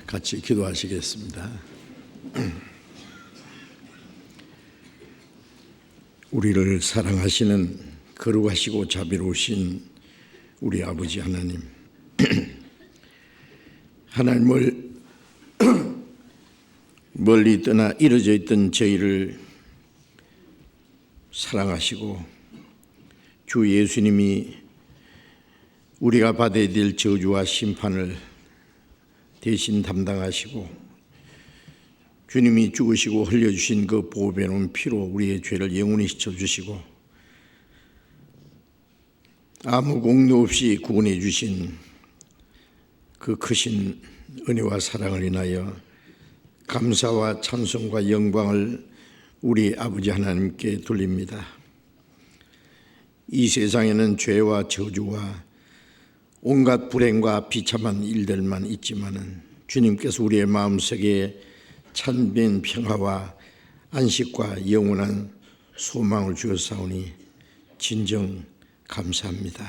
같이 기도하시겠습니다. 우리를 사랑하시는 거룩하시고 자비로우신 우리 아버지 하나님, 하나님을 멀리 떠나 이루어져 있던 저희를 사랑하시고 주 예수님이 우리가 받아야 될 저주와 심판을 대신 담당하시고 주님이 죽으시고 흘려주신 그 보배로운 피로 우리의 죄를 영원히 씻어주시고 아무 공로 없이 구원해 주신 그 크신 은혜와 사랑을 인하여 감사와 찬송과 영광을 우리 아버지 하나님께 돌립니다. 이 세상에는 죄와 저주와 온갖 불행과 비참한 일들만 있지만은 주님께서 우리의 마음속에 참된 평화와 안식과 영원한 소망을 주었사오니 진정 감사합니다.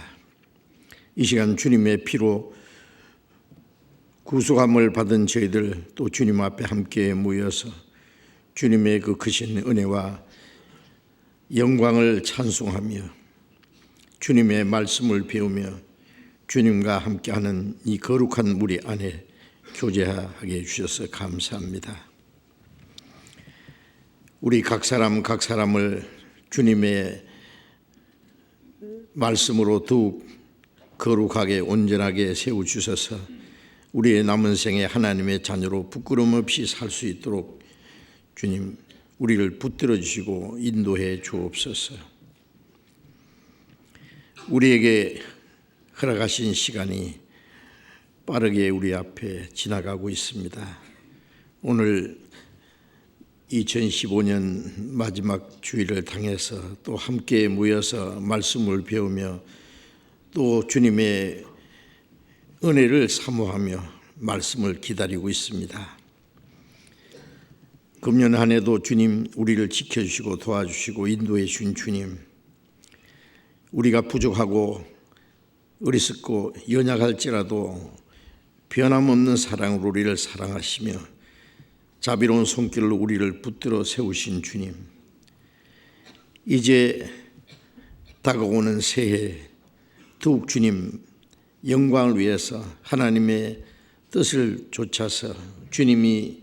이 시간 주님의 피로 구속함을 받은 저희들 또 주님 앞에 함께 모여서 주님의 그 크신 은혜와 영광을 찬송하며 주님의 말씀을 배우며 주님과 함께하는 이 거룩한 무리 안에 교제하게 해주셔서 감사합니다. 우리 각 사람을 주님의 말씀으로 더욱 거룩하게 온전하게 세워주셔서 우리의 남은 생에 하나님의 자녀로 부끄럼 없이 살 수 있도록 주님 우리를 붙들어 주시고 인도해 주옵소서. 우리에게 허락하신 시간이 빠르게 우리 앞에 지나가고 있습니다. 오늘 2015년 마지막 주일을 당해서 또 함께 모여서 말씀을 배우며 또 주님의 은혜를 사모하며 말씀을 기다리고 있습니다. 금년 한 해도 주님 우리를 지켜주시고 도와주시고 인도해 주신 주님, 우리가 부족하고 어리석고 연약할지라도 변함없는 사랑으로 우리를 사랑하시며 자비로운 손길로 우리를 붙들어 세우신 주님, 이제 다가오는 새해 더욱 주님 영광을 위해서 하나님의 뜻을 좇아서 주님이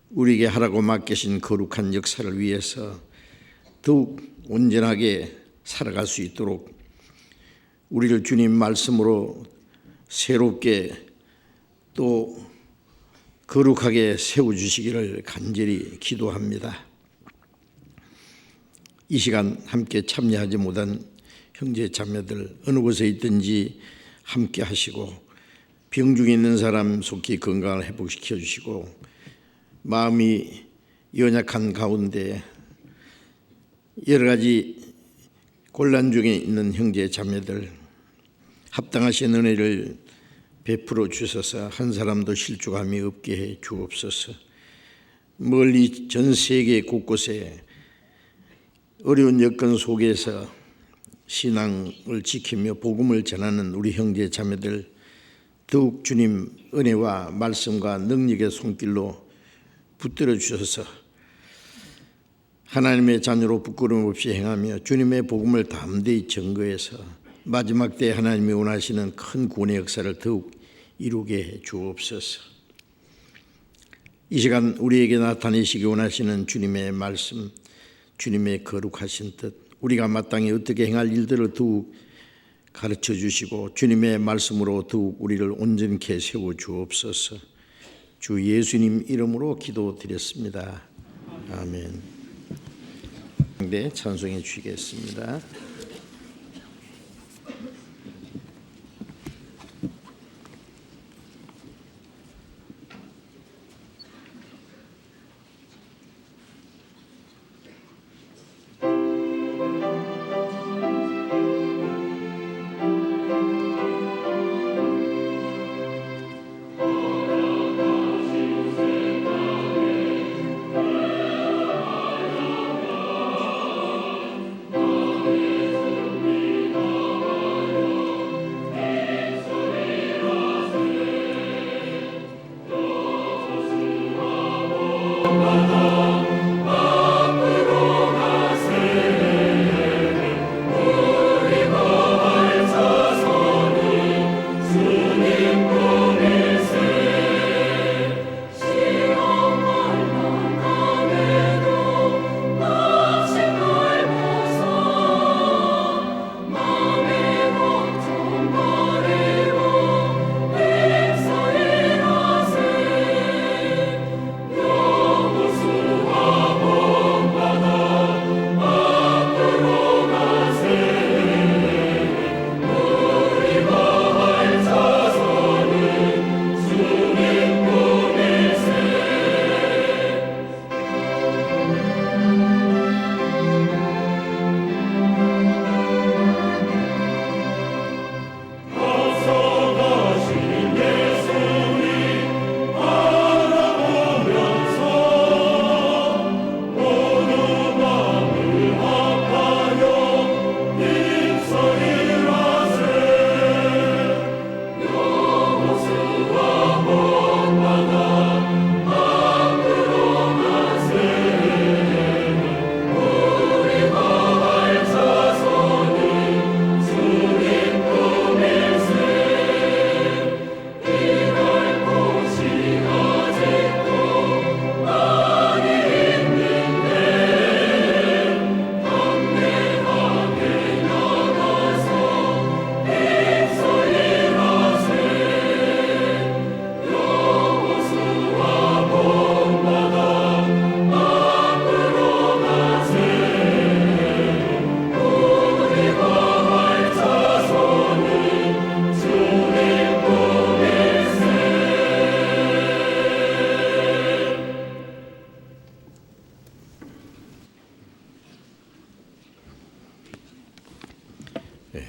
우리에게 하라고 맡기신 거룩한 역사를 위해서 더욱 온전하게 살아갈 수 있도록 우리를 주님 말씀으로 새롭게 또 거룩하게 세워주시기를 간절히 기도합니다. 이 시간 함께 참여하지 못한 형제 자매들 어느 곳에 있든지 함께 하시고 병 중에 있는 사람 속히 건강을 회복시켜 주시고 마음이 연약한 가운데 여러 가지 곤란 중에 있는 형제 자매들 합당하신 은혜를 베풀어 주셔서 한 사람도 실족함이 없게 해 주옵소서. 멀리 전 세계 곳곳에 어려운 여건 속에서 신앙을 지키며 복음을 전하는 우리 형제 자매들 더욱 주님 은혜와 말씀과 능력의 손길로 붙들어 주셔서 하나님의 자녀로 부끄러움 없이 행하며 주님의 복음을 담대히 증거해서 마지막 때 하나님이 원하시는 큰 구원의 역사를 더욱 이루게 해 주옵소서. 이 시간 우리에게 나타내시기 원하시는 주님의 말씀, 주님의 거룩하신 뜻, 우리가 마땅히 어떻게 행할 일들을 더욱 가르쳐 주시고 주님의 말씀으로 더욱 우리를 온전케 세워 주옵소서. 주 예수님 이름으로 기도드렸습니다. 아멘. 네, 찬송해 주시겠습니다.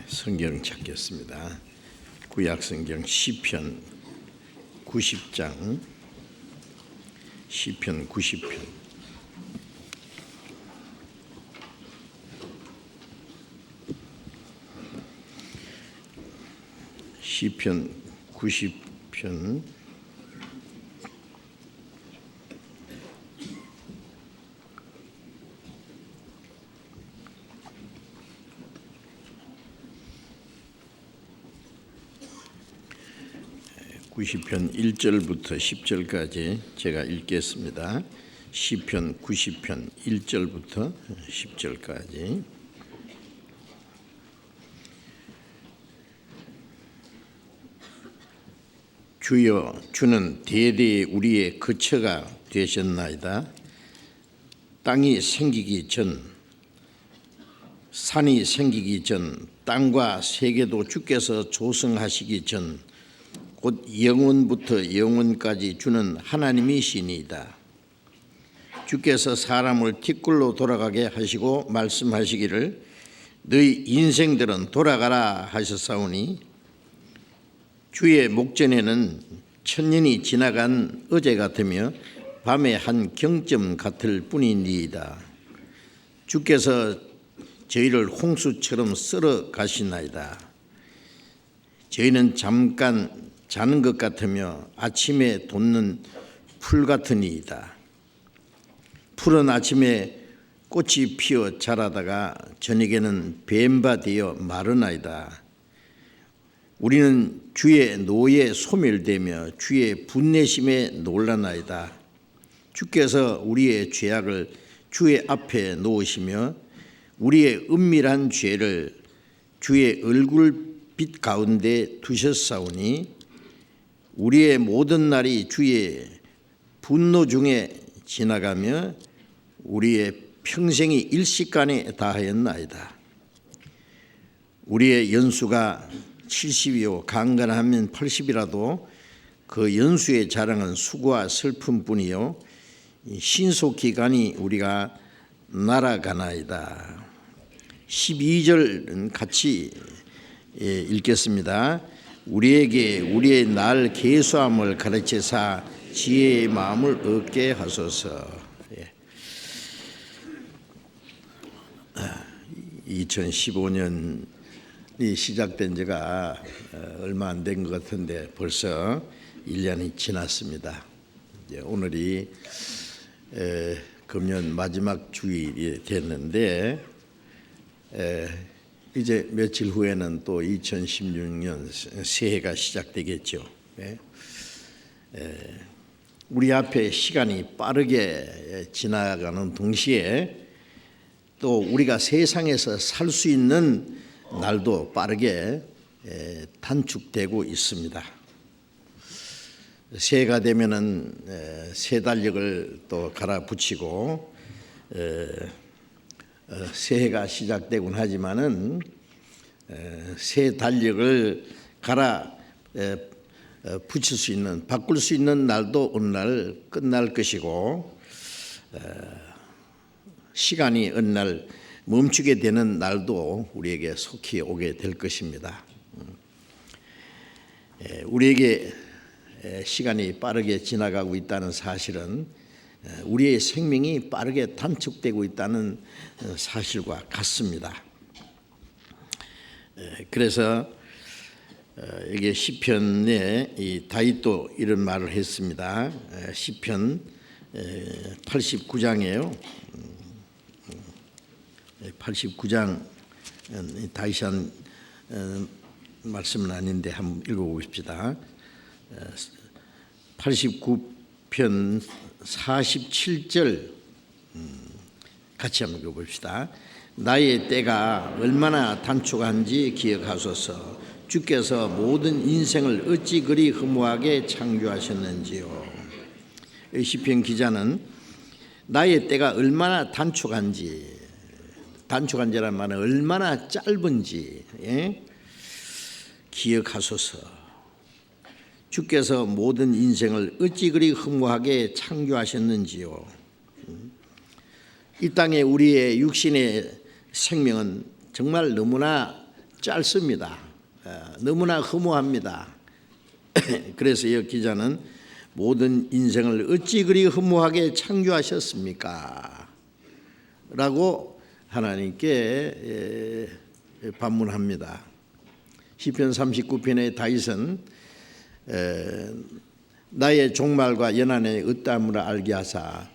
성경 찾겠습니다. 구약 성경 시편 90장, 시편 90편. 시편 90편 90편 1절부터 10절까지 제가 읽겠습니다. 시편 90편 1절부터 10절까지. 주여, 주는 대대에 우리의 거처가 되셨나이다. 땅이 생기기 전, 산이 생기기 전, 땅과 세계도 주께서 조성하시기 전, 곧 영원부터 영원까지 주는 하나님이시니이다. 주께서 사람을 티끌로 돌아가게 하시고 말씀하시기를 너희 인생들은 돌아가라 하셨사오니 주의 목전에는 천년이 지나간 어제 같으며 밤의 한 경점 같을 뿐이니이다. 주께서 저희를 홍수처럼 썰어 가시나이다. 저희는 잠깐 자는 것 같으며 아침에 돋는 풀 같으니이다. 풀은 아침에 꽃이 피어 자라다가 저녁에는 뱀바 되어 마르나이다. 우리는 주의 노에 소멸되며 주의 분내심에 놀라나이다. 주께서 우리의 죄악을 주의 앞에 놓으시며 우리의 은밀한 죄를 주의 얼굴빛 가운데 두셨사오니 우리의 모든 날이 주의 분노 중에 지나가며 우리의 평생이 일시간에 다하였나이다. 우리의 연수가 70이요 강건하면 80이라도 그 연수의 자랑은 수고와 슬픔뿐이요 신속히 가니 우리가 날아가나이다. 12절은 같이 읽겠습니다. 우리에게 우리의 날 계수함을 가르치사 지혜의 마음을 얻게 하소서. 2015년이 시작된 지가 얼마 안 된 것 같은데 벌써 1년이 지났습니다. 오늘이 금년 마지막 주일이 됐는데 이제 며칠 후에는 또 2016년 새해가 시작되겠죠. 우리 앞에 시간이 빠르게 지나가는 동시에 또 우리가 세상에서 살 수 있는 날도 빠르게 단축되고 있습니다. 새해가 되면은 새 달력을 또 갈아붙이고 새해가 시작되곤 하지만은 새 달력을 갈아 붙일 수 있는 바꿀 수 있는 날도 어느 날 끝날 것이고 시간이 어느 날 멈추게 되는 날도 우리에게 속히 오게 될 것입니다. 우리에게 시간이 빠르게 지나가고 있다는 사실은 우리의 생명이 빠르게 단축되고 있다는 사실과 같습니다. 그래서 이게 시편에 이 다윗도 이런 말을 했습니다. 시편 89장이에요. 89장 다윗이 한 말씀은 아닌데 한번 읽어보십시다. 89편 47절 같이 한번 읽어봅시다. 나의 때가 얼마나 단축한지 기억하소서. 주께서 모든 인생을 어찌 그리 허무하게 창조하셨는지요. 시편 기자는 나의 때가 얼마나 단축한지란 말은 얼마나 짧은지 기억하소서. 주께서 모든 인생을 어찌 그리 허무하게 창조하셨는지요. 이 땅에 우리의 육신의 생명은 정말 너무나 짧습니다. 너무나 허무합니다. 그래서 이 기자는 모든 인생을 어찌 그리 허무하게 창조하셨습니까? 라고 하나님께 반문합니다. 시편 39편의 다윗은 나의 종말과 연한의 어떠함을 알게 하사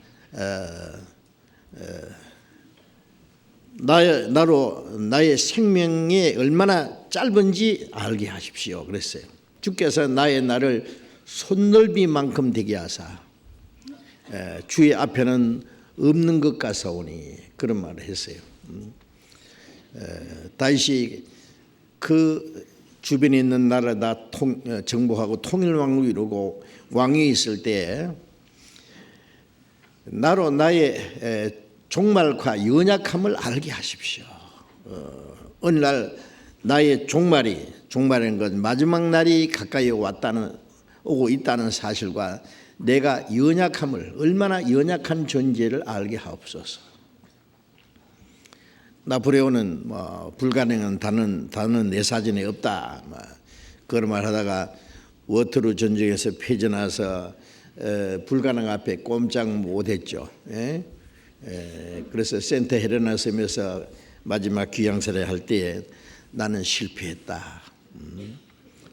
나의 생명이 얼마나 짧은지 알게 하십시오. 그랬어요. 주께서 나의 날을 손넓이만큼 되게 하사 주의 앞에는 없는 것 같사오니 그런 말을 했어요. 다윗이 그 주변에 있는 나라 다 정복하고 통일왕국 이루고 왕위 있을 때 나로 나의 종말과 연약함을 알게 하십시오. 어느 날 나의 종말인 것 마지막 날이 가까이 오고 있다는 사실과 내가 얼마나 연약한 존재를 알게 하옵소서. 나폴레옹은 불가능한 단은 내 사전에 없다. 그런 말 하다가 워터루 전쟁에서 패전해서 불가능 앞에 꼼짝 못했죠. 그래서 센터 헬레나 섬에서 마지막 귀향사를 할 때에 나는 실패했다.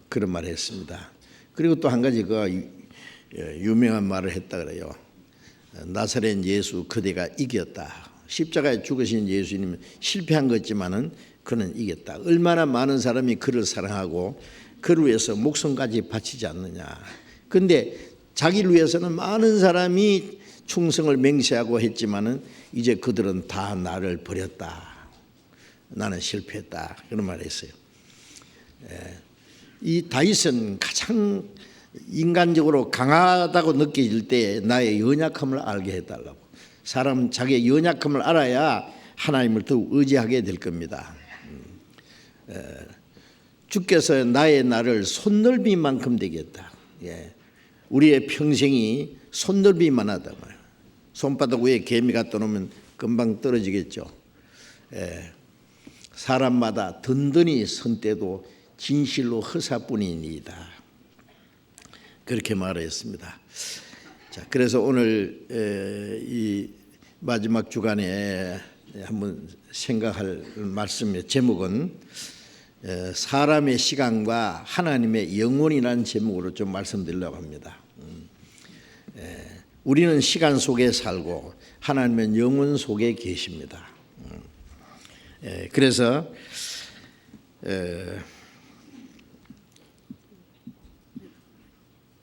그런 말을 했습니다. 그리고 또 한 가지 유명한 말을 했다 그래요. 나사렛 예수 그대가 이겼다. 십자가에 죽으신 예수님은 실패한 것지만은 그는 이겼다. 얼마나 많은 사람이 그를 사랑하고 그를 위해서 목숨까지 바치지 않느냐. 그런데 자기를 위해서는 많은 사람이 충성을 맹세하고 했지만은 이제 그들은 다 나를 버렸다. 나는 실패했다. 그런 말을 했어요. 이 다윗은 가장 인간적으로 강하다고 느껴질 때 나의 연약함을 알게 해달라고. 사람 자기의 연약함을 알아야 하나님을 더욱 의지하게 될 겁니다. 주께서 나의 날을 손넓이만큼 되겠다. 우리의 평생이 손넓이만하다 말이에요. 손바닥 위에 개미 갖다 놓으면 금방 떨어지겠죠. 사람마다 든든히 선 때도 진실로 허사뿐이니이다. 그렇게 말했습니다. 자, 그래서 오늘 이 마지막 주간에 한번 생각할 말씀의 제목은 사람의 시간과 하나님의 영혼이라는 제목으로 좀 말씀드리려고 합니다. 우리는 시간 속에 살고 하나님은 영혼 속에 계십니다. 그래서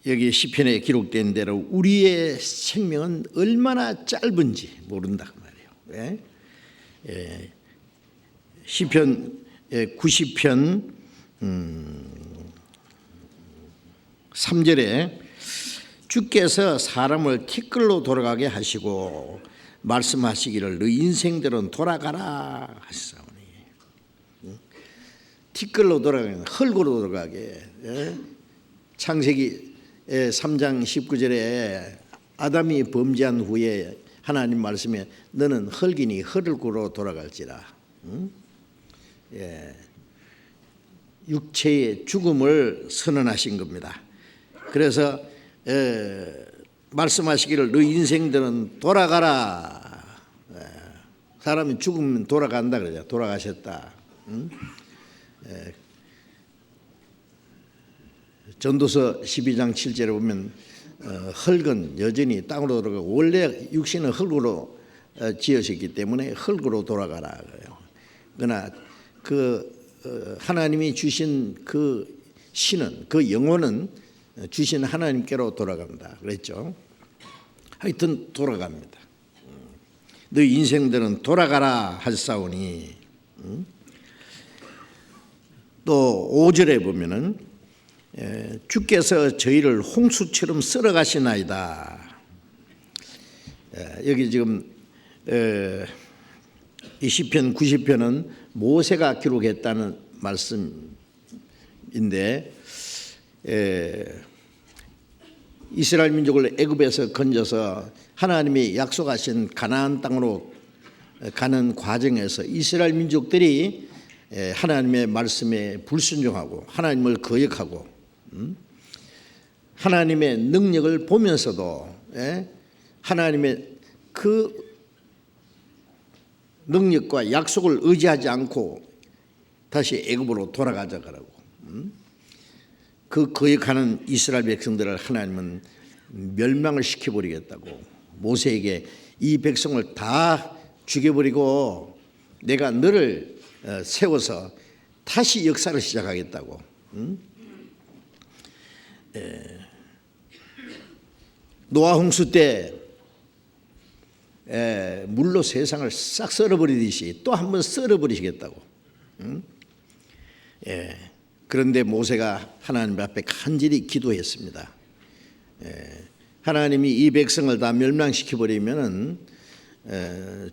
여기 시편에 기록된 대로 우리의 생명은 얼마나 짧은지 모른다 그 말이에요. 시편 90편 3절에 주께서 사람을 티끌로 돌아가게 하시고 말씀하시기를 너희 인생들은 돌아가라 하시사오니. 티끌로 돌아가게, 흙으로 돌아가게. 창세기 3장 19절에 아담이 범죄한 후에 하나님 말씀에 너는 흙이니 흙으로 돌아갈지라. 육체의 죽음을 선언하신 겁니다. 그래서 말씀하시기를 너희 인생들은 돌아가라. 사람이 죽으면 돌아간다 그러죠. 돌아가셨다. 전도서 12장 7절에 보면 흙은 여전히 땅으로 돌아가고 원래 육신은 흙으로 지으셨기 때문에 흙으로 돌아가라 그래요. 그러나 하나님이 주신 그 신은 그 영혼은 주신 하나님께로 돌아갑니다. 그랬죠. 하여튼 돌아갑니다. 너희 인생들은 돌아가라 하사오니. 또 5절에 보면은 주께서 저희를 홍수처럼 쓸어가시나이다. 여기 지금 이 시편 90편은 모세가 기록했다는 말씀인데 이스라엘 민족을 애굽에서 건져서 하나님이 약속하신 가나안 땅으로 가는 과정에서 이스라엘 민족들이 하나님의 말씀에 불순종하고 하나님을 거역하고 하나님의 능력을 보면서도 하나님의 그 능력과 약속을 의지하지 않고 다시 애굽으로 돌아가자고 그 거역하는 이스라엘 백성들을 하나님은 멸망을 시켜버리겠다고 모세에게 이 백성을 다 죽여버리고 내가 너를 세워서 다시 역사를 시작하겠다고. 노아 홍수 때 물로 세상을 싹 썰어버리듯이 또 한 번 썰어버리시겠다고. 그런데 모세가 하나님 앞에 간절히 기도했습니다. 하나님이 이 백성을 다 멸망시켜버리면은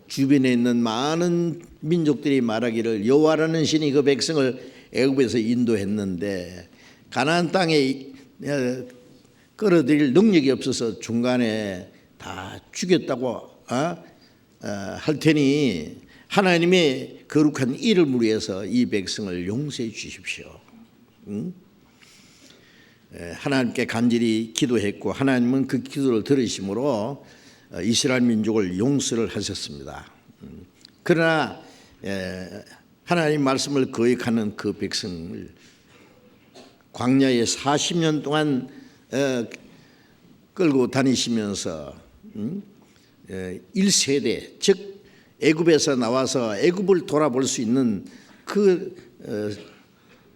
주변에 있는 많은 민족들이 말하기를 여호와라는 신이 그 백성을 애굽에서 인도했는데 가나안 땅에 끌어들일 능력이 없어서 중간에 다 죽였다고 할 테니 하나님의 거룩한 이름을 위해서 이 백성을 용서해 주십시오. 하나님께 간절히 기도했고 하나님은 그 기도를 들으심으로 이스라엘 민족을 용서를 하셨습니다. 그러나 하나님 말씀을 거역하는 그 백성을 광야에 40년 동안 끌고 다니시면서 1세대 즉 애굽에서 나와서 애굽을 돌아볼 수 있는 그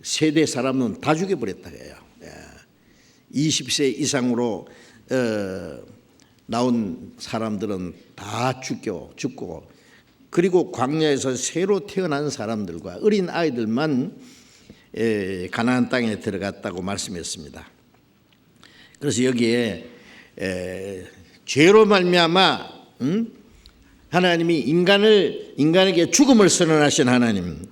세대 사람은 다 죽여버렸다 해요. 20세 이상으로 나온 사람들은 다 죽고 그리고 광야에서 새로 태어난 사람들과 어린 아이들만 가나안 땅에 들어갔다고 말씀했습니다. 그래서 여기에 죄로 말미암아 하나님이 인간에게 죽음을 선언하신 하나님,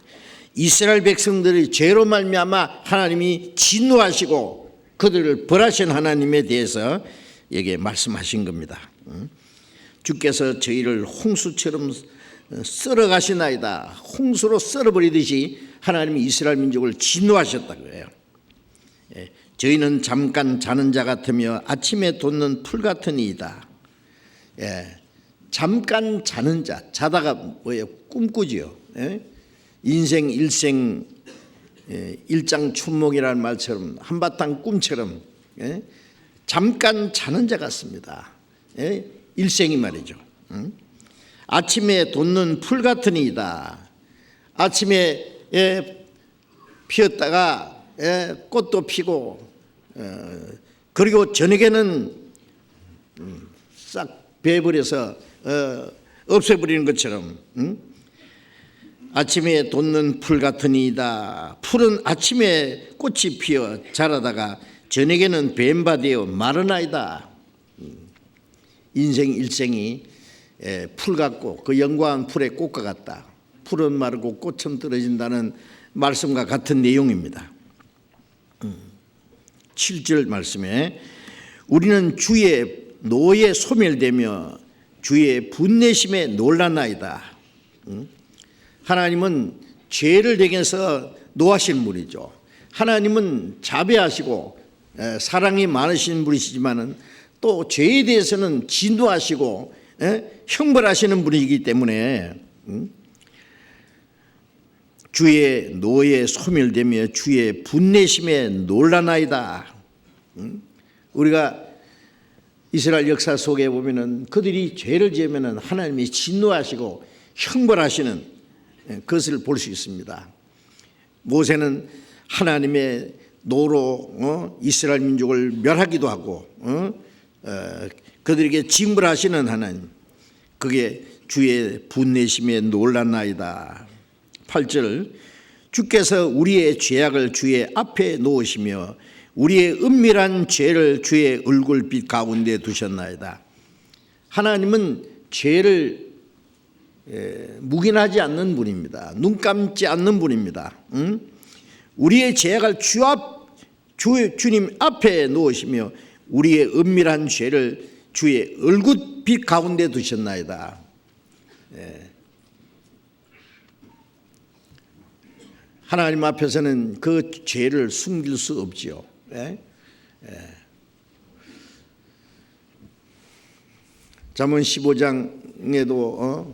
이스라엘 백성들이 죄로 말미암아 하나님이 진노하시고 그들을 벌하신 하나님에 대해서 여기에 말씀하신 겁니다. 주께서 저희를 홍수처럼 썰어가시나이다. 홍수로 썰어버리듯이 하나님이 이스라엘 민족을 진노하셨다고 해요. 저희는 잠깐 자는 자 같으며 아침에 돋는 풀 같은 이이다. 잠깐 자는 자, 자다가 뭐예요? 꿈꾸지요. 인생 일생 일장춘몽이라는 말처럼 한바탕 꿈처럼 잠깐 자는 자 같습니다. 일생이 말이죠. 아침에 돋는 풀 같은 이다. 아침에 피었다가 꽃도 피고 그리고 저녁에는 싹 베어버려서 없애버리는 것처럼 아침에 돋는 풀 같은 이다. 풀은 아침에 꽃이 피어 자라다가 저녁에는 뱀바 되어 마르나이다. 인생 일생이 풀 같고 그 영광한 풀의 꽃과 같다. 풀은 마르고 꽃은 떨어진다는 말씀과 같은 내용입니다. 7절 말씀에 우리는 주의 노에 소멸되며 주의 분내심에 놀라나이다. 하나님은 죄를 대해서 노하신 분이죠. 하나님은 자비하시고 사랑이 많으신 분이시지만은 또 죄에 대해서는 진노하시고 형벌하시는 분이기 때문에 주의 노에 소멸되며 주의 분내심에 놀라나이다. 우리가 이스라엘 역사 속에 보면은 그들이 죄를 지으면은 하나님이 진노하시고 형벌하시는 그것을 볼 수 있습니다. 모세는 하나님의 노로 이스라엘 민족을 멸하기도 하고 그들에게 징벌하시는 하나님, 그게 주의 분내심에 놀랐나이다. 8절 주께서 우리의 죄악을 주의 앞에 놓으시며 우리의 은밀한 죄를 주의 얼굴빛 가운데 두셨나이다. 하나님은 죄를 묵인하지 않는 분입니다. 눈 감지 않는 분입니다. 우리의 죄악을 주님 앞에 놓으시며 우리의 은밀한 죄를 주의 얼굴빛 가운데 두셨나이다. 하나님 앞에서는 그 죄를 숨길 수 없지요. 예? 잠언 15장에도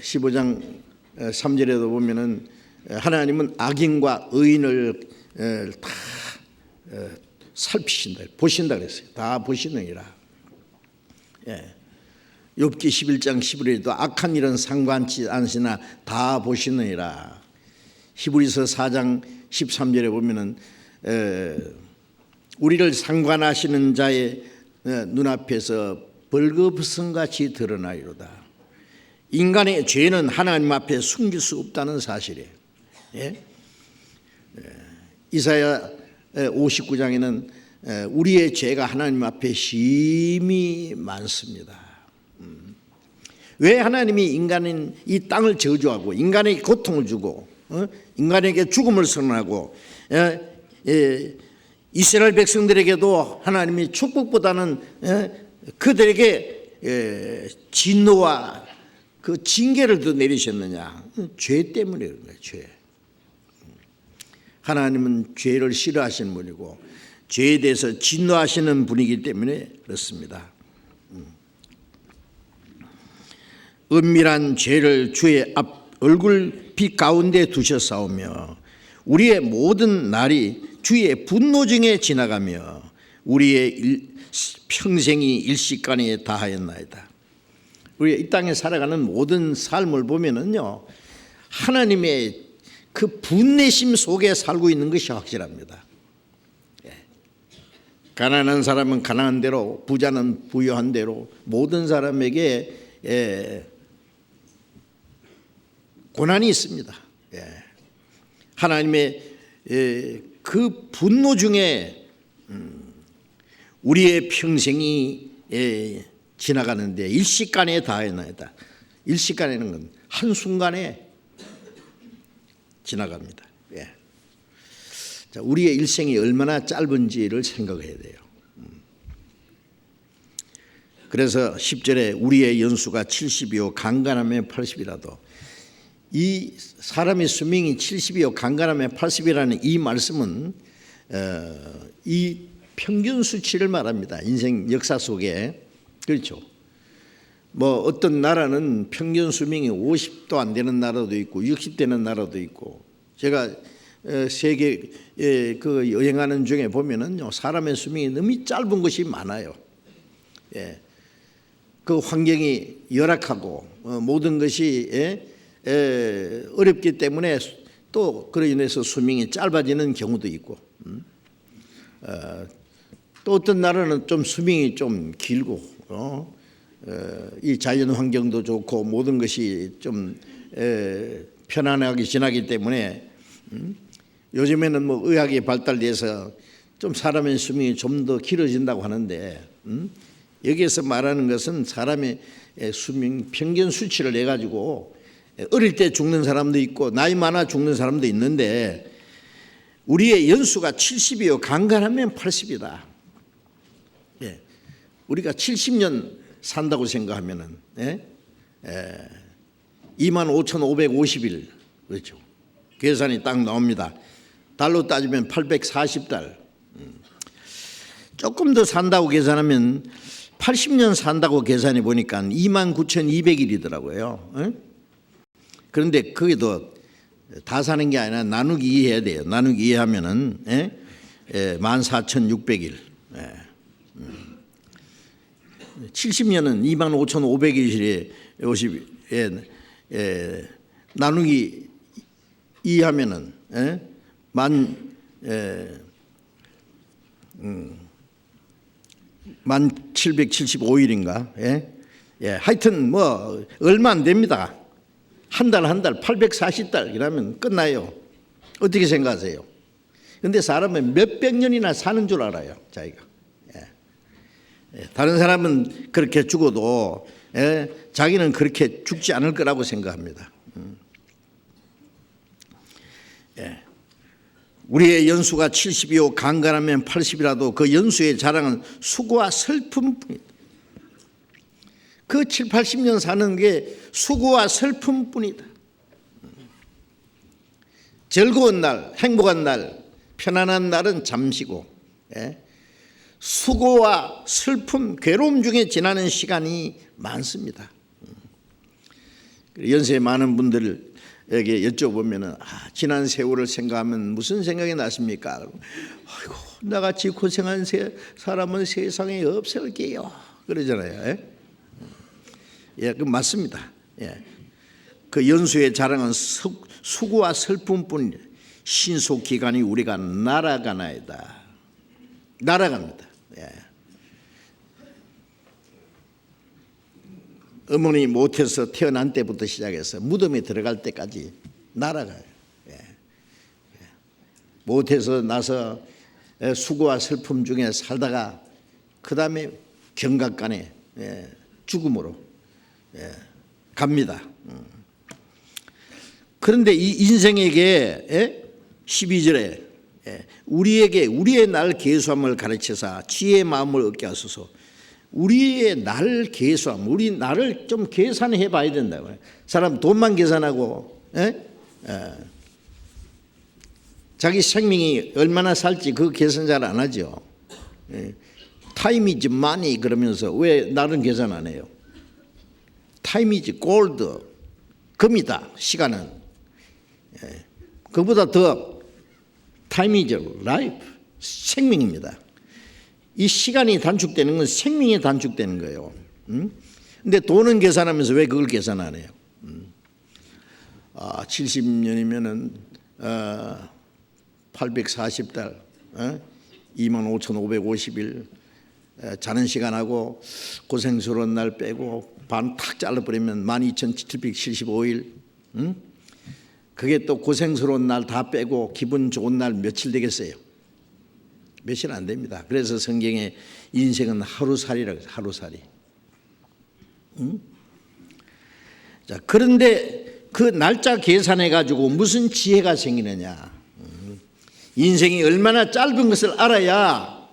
15장 3절에도 보면은 하나님은 악인과 의인을 다 살피신다, 보신다 그랬어요. 다 보시느니라. 욥기 11장 11절에도 악한 일은 상관치 않으시나 다 보시느니라. 히브리서 4장 13절에 보면은 우리를 상관하시는 자의 눈앞에서 벌거벗음같이 드러나리로다. 인간의 죄는 하나님 앞에 숨길 수 없다는 사실이에요. 이사야 59장에는 우리의 죄가 하나님 앞에 심히 많습니다. 왜 하나님이 인간인 이 땅을 저주하고 인간에게 고통을 주고 인간에게 죽음을 선언하고 이스라엘 백성들에게도 하나님이 축복보다는 그들에게 진노와 그 징계를 더 내리셨느냐? 죄 때문에 그런 거예요. 죄. 하나님은 죄를 싫어하시는 분이고 죄에 대해서 진노하시는 분이기 때문에 그렇습니다. 은밀한 죄를 주의 앞 얼굴빛 가운데 두셨사오며 우리의 모든 날이 주의 분노 중에 지나가며 우리의 평생이 일시간에 다하였나이다. 우리 이 땅에 살아가는 모든 삶을 보면은요, 하나님의 그 분내심 속에 살고 있는 것이 확실합니다. 가난한 사람은 가난한 대로, 부자는 부유한 대로 모든 사람에게 고난이 있습니다. 하나님의 그 분노 중에 우리의 평생이 지나가는데 일시간에 다하였나이다. 일시간에는 건 한순간에 지나갑니다. 자, 우리의 일생이 얼마나 짧은지를 생각해야 돼요. 그래서 10절에 우리의 연수가 70이요 강간하면 80이라도, 이 사람의 수명이 70이요 강간하면 80이라는 이 말씀은 이 평균 수치를 말합니다. 인생 역사 속에. 그렇죠. 뭐 어떤 나라는 평균 수명이 50도 안 되는 나라도 있고 60 되는 나라도 있고, 제가 세계 그 여행하는 중에 보면은요, 사람의 수명이 너무 짧은 것이 많아요. 그 환경이 열악하고 모든 것이 어렵기 때문에 또 그로 인해서 수명이 짧아지는 경우도 있고, 또 어떤 나라는 좀 수명이 좀 길고 이 자연 환경도 좋고 모든 것이 좀 편안하게 지나기 때문에 요즘에는 뭐 의학이 발달돼서 좀 사람의 수명이 좀 더 길어진다고 하는데, 여기에서 말하는 것은 사람의 수명 평균 수치를 내 가지고 어릴 때 죽는 사람도 있고 나이 많아 죽는 사람도 있는데, 우리의 연수가 70이요 강간하면 80이다. 우리가 70년 산다고 생각하면은 25,550일, 그렇죠. 계산이 딱 나옵니다. 달로 따지면 840달. 조금 더 산다고 계산하면 80년 산다고 계산해 보니까 29,200일이더라고요. 그런데 그게도 다 사는 게 아니라 나누기 2 해야 돼요. 나누기 2 하면은 14,600일. 70년은 25,500일에 50에 나누기 2 하면은 1775일인가? 하여튼 뭐 얼마 안 됩니다. 한 달 840달 이라면 끝나요. 어떻게 생각하세요? 그런데 사람은 몇백 년이나 사는 줄 알아요, 자기가. 다른 사람은 그렇게 죽어도 자기는 그렇게 죽지 않을 거라고 생각합니다. 우리의 연수가 70이요 강간하면 80이라도 그 연수의 자랑은 수고와 슬픔뿐이다. 그 7, 80년 사는 게 수고와 슬픔뿐이다. 즐거운 날, 행복한 날, 편안한 날은 잠시고, 수고와 슬픔, 괴로움 중에 지나는 시간이 많습니다. 연세 많은 분들에게 여쭤보면 지난 세월을 생각하면 무슨 생각이 나십니까? 아이고, 나같이 고생한 사람은 세상에 없을게요 그러잖아요. 그 맞습니다. 그 연수의 자랑은 수고와 슬픔뿐 신속기간이 우리가 날아가나이다. 날아갑니다. 어머니 못해서 태어난 때부터 시작해서 무덤에 들어갈 때까지 날아가요. 못해서 나서 수고와 슬픔 중에 살다가 그 다음에 경각간에 죽음으로 갑니다. 그런데 이 인생에게 12절에 우리에게 우리의 날 계수함을 가르쳐서 지혜의 마음을 얻게 하소서. 우리의 날 계수함, 우리 나를 좀 계산해 봐야 된다고요. 사람 돈만 계산하고 자기 생명이 얼마나 살지 그 계산 잘 안 하죠. 타임 이즈 마니 그러면서 왜 나는 계산 안 해요? 타임 이즈 골드, 금이다. 시간은 그보다 더 타임 이즈 라이프, 생명입니다. 이 시간이 단축되는 건 생명이 단축되는 거예요. 근데 돈은 계산하면서 왜 그걸 계산 안 해요? 70년이면은 840달, 25,550일 자는 시간하고 고생스러운 날 빼고 반 탁 잘라버리면 12,775일. 그게 또 고생스러운 날 다 빼고 기분 좋은 날 며칠 되겠어요? 며칠 안 됩니다. 그래서 성경에 인생은 하루살이라고 해서 하루살이. 자, 그런데 그 날짜 계산해 가지고 무슨 지혜가 생기느냐? 인생이 얼마나 짧은 것을 알아야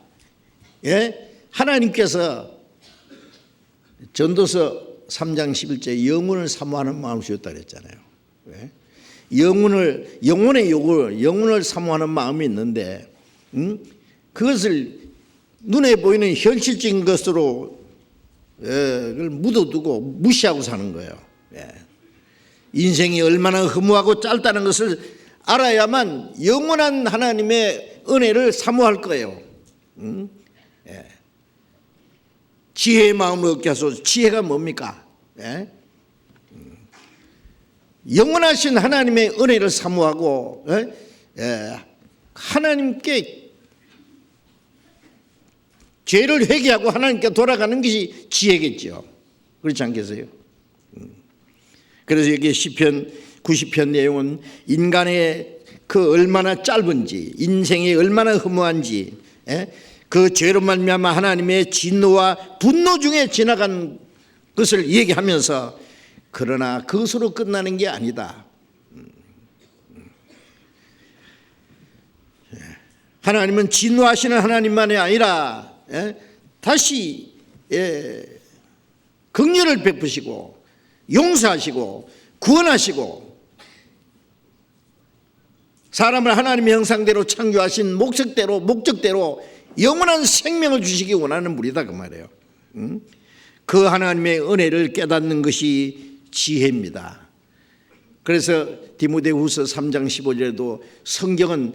하나님께서 전도서 3장 11절에 영혼을 사모하는 마음을 주셨다 그랬잖아요. 영혼을 사모하는 마음이 있는데 그것을 눈에 보이는 현실적인 것으로 그걸 묻어두고 무시하고 사는 거예요. 인생이 얼마나 허무하고 짧다는 것을 알아야만 영원한 하나님의 은혜를 사모할 거예요. 지혜의 마음을 얻게 하소서. 지혜가 뭡니까? 영원하신 하나님의 은혜를 사모하고 하나님께 죄를 회개하고 하나님께 돌아가는 것이 지혜겠죠. 그렇지 않겠어요? 그래서 여기 시편 90편 내용은 인간의 그 얼마나 짧은지, 인생이 얼마나 허무한지, 그 죄로 말미암아 하나님의 진노와 분노 중에 지나간 것을 얘기하면서 그러나 그것으로 끝나는 게 아니다. 하나님은 진노하시는 하나님만이 아니라 다시 긍휼을 베푸시고 용서하시고 구원하시고 사람을 하나님의 형상대로 창조하신 목적대로 영원한 생명을 주시기 원하는 분이다 그 말이에요. 그 하나님의 은혜를 깨닫는 것이 지혜입니다. 그래서 디모데후서 3장 15절에도 성경은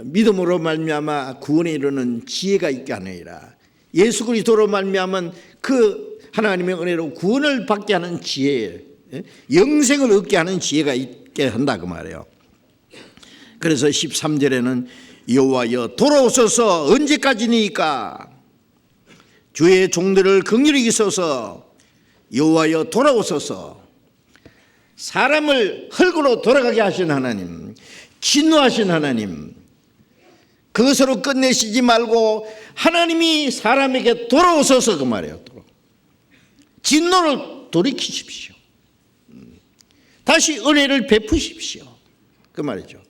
믿음으로 말미암아 구원에 이르는 지혜가 있게 하느니라. 예수 그리스도로 말미암은 그 하나님의 은혜로 구원을 받게 하는 지혜, 영생을 얻게 하는 지혜가 있게 한다 그 말이에요. 그래서 13절에는 여호와여 돌아오소서 언제까지니까 주의 종들을 긍휼히 여기소서. 여호와여 돌아오소서. 사람을 흙으로 돌아가게 하신 하나님, 진노하신 하나님, 그것으로 끝내시지 말고 하나님이 사람에게 돌아오소서 그 말이에요. 진노를 돌이키십시오. 다시 은혜를 베푸십시오 그 말이죠.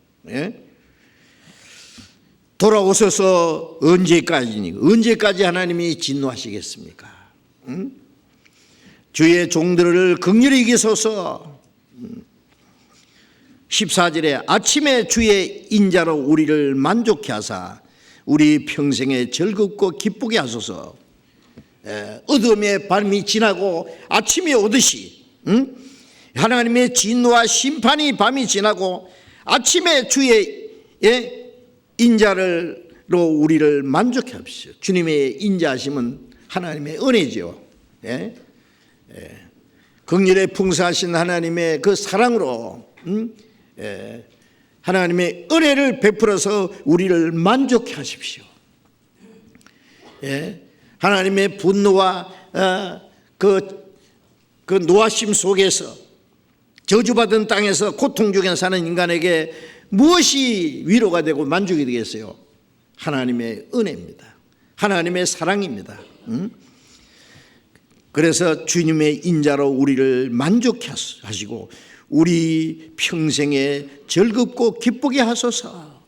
돌아오셔서 언제까지 하나님이 진노하시겠습니까? 주의 종들을 긍휼히 여기소서. 14절에 아침에 주의 인자로 우리를 만족케 하사 우리 평생에 즐겁고 기쁘게 하소서. 어둠의 밤이 지나고 아침이 오듯이 하나님의 진노와 심판이 밤이 지나고 아침에 주의 인자로 우리를 만족해 하십시오. 주님의 인자하심은 하나님의 은혜죠. 긍휼에 풍성하신 하나님의 그 사랑으로 하나님의 은혜를 베풀어서 우리를 만족해 하십시오. 하나님의 분노와 그 노하심 속에서 저주받은 땅에서 고통 중에 사는 인간에게 무엇이 위로가 되고 만족이 되겠어요? 하나님의 은혜입니다. 하나님의 사랑입니다. 그래서 주님의 인자로 우리를 만족해 하시고 우리 평생에 즐겁고 기쁘게 하소서.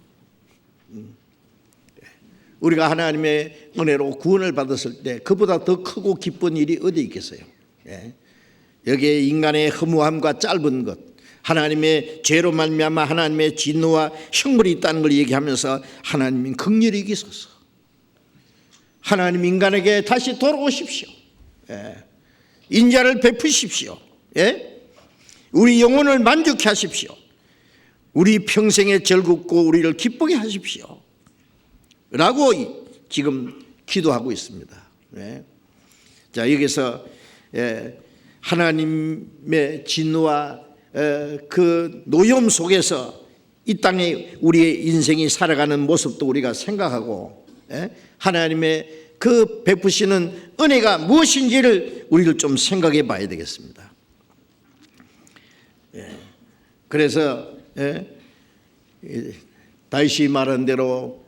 우리가 하나님의 은혜로 구원을 받았을 때 그보다 더 크고 기쁜 일이 어디 있겠어요? 여기에 인간의 허무함과 짧은 것, 하나님의 죄로 말미암아 하나님의 진노와 형벌이 있다는 걸 얘기하면서 하나님이 긍휼히 여기소서. 하나님 인간에게 다시 돌아오십시오. 인자를 베푸십시오. 우리 영혼을 만족해 하십시오. 우리 평생에 즐겁고 우리를 기쁘게 하십시오 라고 지금 기도하고 있습니다. 자, 여기서 하나님의 진노와 그 노염 속에서 이 땅에 우리의 인생이 살아가는 모습도 우리가 생각하고 하나님의 그 베푸시는 은혜가 무엇인지를 우리를 좀 생각해 봐야 되겠습니다. 그래서 다윗이 말한 대로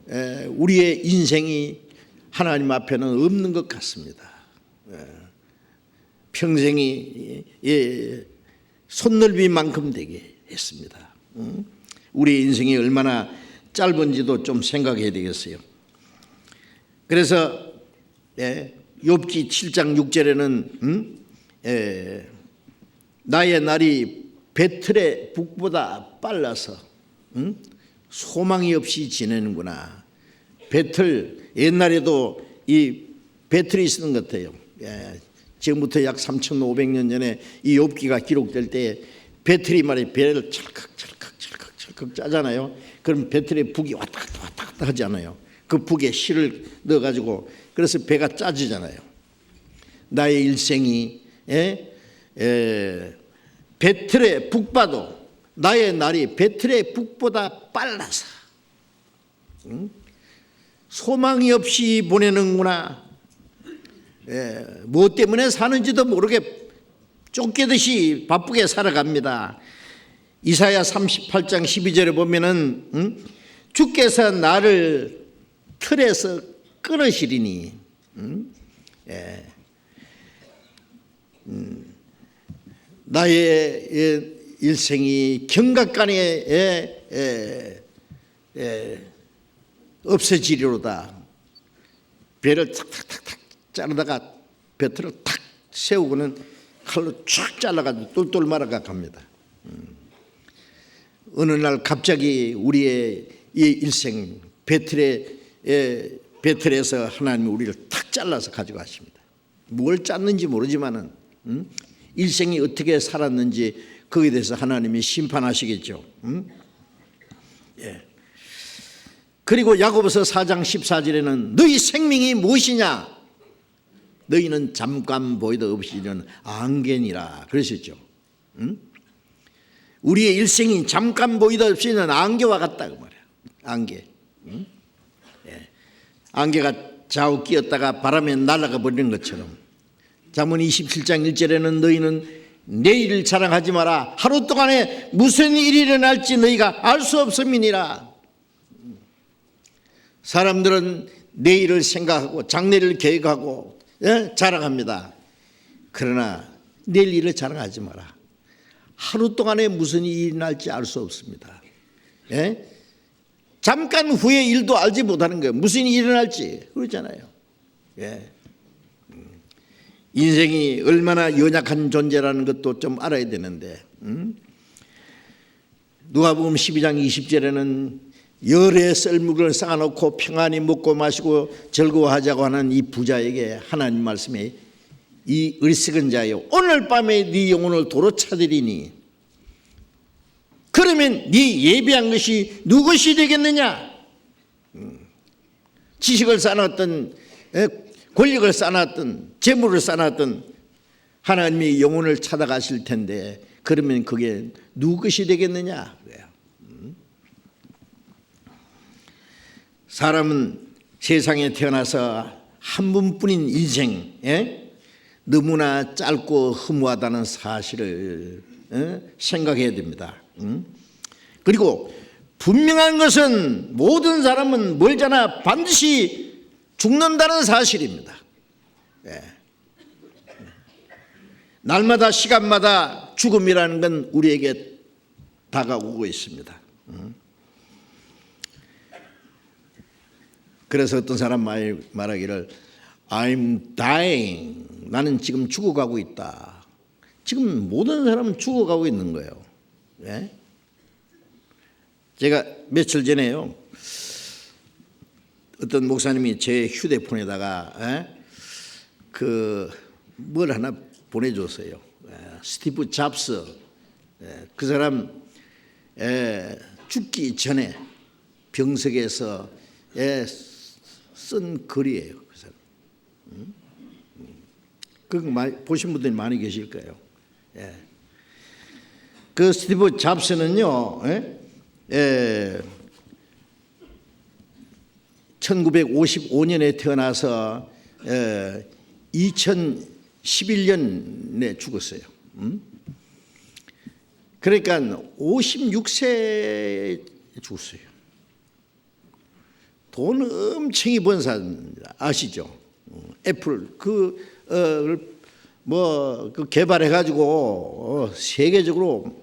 우리의 인생이 하나님 앞에는 없는 것 같습니다. 평생이 손넓이만큼 되게 했습니다. 우리의 인생이 얼마나 짧은지도 좀 생각해야 되겠어요. 그래서 욥기 7장 6절에는 나의 날이 배틀의 북보다 빨라서 소망이 없이 지내는구나. 배틀, 옛날에도 이 배틀이 있었던 것 같아요. 지금부터 약 3,500년 전에 이 욥기가 기록될 때 배틀이 말이에요. 배를 찰칵 짜잖아요. 그럼 배틀의 북이 왔다 갔다 하지 않아요. 그 북에 실을 넣어가지고 그래서 배가 짜지잖아요. 나의 일생이 배틀의 북봐도 나의 날이 배틀의 북보다 빨라서 소망이 없이 보내는구나. 무엇 때문에 사는지도 모르게 쫓기듯이 바쁘게 살아갑니다. 이사야 38장 12절에 보면은 주께서 나를 틀에서 끊으시리니 나의 일생이 경각간에 없어지리로다. 배를 탁탁탁탁 자르다가 배틀을 탁 세우고는 칼로 쫙 잘라가지고 똘똘 말아가 갑니다. 어느 날 갑자기 우리의 이 일생 배틀에서 하나님이 우리를 탁 잘라서 가져가십니다. 뭘 짰는지 모르지만은 일생이 어떻게 살았는지 거기에 대해서 하나님이 심판하시겠죠. 그리고 야고보서 4장 14절에는 너희 생명이 무엇이냐? 너희는 잠깐 보이다 없이는 안개니라 그러셨죠. 우리의 일생이 잠깐 보이다 없이는 안개와 같다 그 말이야. 안개. 안개가 좌우 끼었다가 바람에 날아가 버리는 것처럼 잠언 27장 1절에는 너희는 내일을 자랑하지 마라. 하루 동안에 무슨 일이 일어날지 너희가 알 수 없음이니라. 사람들은 내일을 생각하고 장래를 계획하고 자랑합니다. 그러나 내일 일을 자랑하지 마라. 하루 동안에 무슨 일이 일어날지 알 수 없습니다. 잠깐 후의 일도 알지 못하는 거예요. 무슨 일이 일어날지 그러잖아요. 인생이 얼마나 연약한 존재라는 것도 좀 알아야 되는데 누가복음 12장 20절에는 열의 썰물을 쌓아놓고 평안히 먹고 마시고 즐거워하자고 하는 이 부자에게 하나님 말씀에 이 어리석은 자여 오늘 밤에 네 영혼을 도로 찾으리니 그러면 네 예비한 것이 누구시 되겠느냐? 지식을 쌓아놨던 권력을 쌓아놨던 재물을 쌓아놨던 하나님이 영혼을 찾아가실 텐데 그러면 그게 누구 것이 되겠느냐? 사람은 세상에 태어나서 한 번뿐인 인생 너무나 짧고 허무하다는 사실을 생각해야 됩니다. 그리고 분명한 것은 모든 사람은 멀잖아 반드시 죽는다는 사실입니다. 날마다 시간마다 죽음이라는 건 우리에게 다가오고 있습니다. 그래서 어떤 사람 말하기를 I'm dying. 나는 지금 죽어가고 있다. 지금 모든 사람은 죽어가고 있는 거예요. 제가 며칠 전에요. 어떤 목사님이 제 휴대폰에다가 뭘 하나 보내줬어요. 스티브 잡스. 그 사람 죽기 전에 병석에서 쓴 글이에요. 그 사람. 그거 보신 분들이 많이 계실 거예요. 그 스티브 잡스는요, 1955년에 태어나서 2011년에 죽었어요. 그러니까 56세에 죽었어요. 돈 엄청이 번 사람입니다. 아시죠? 애플 그 개발해 가지고 세계적으로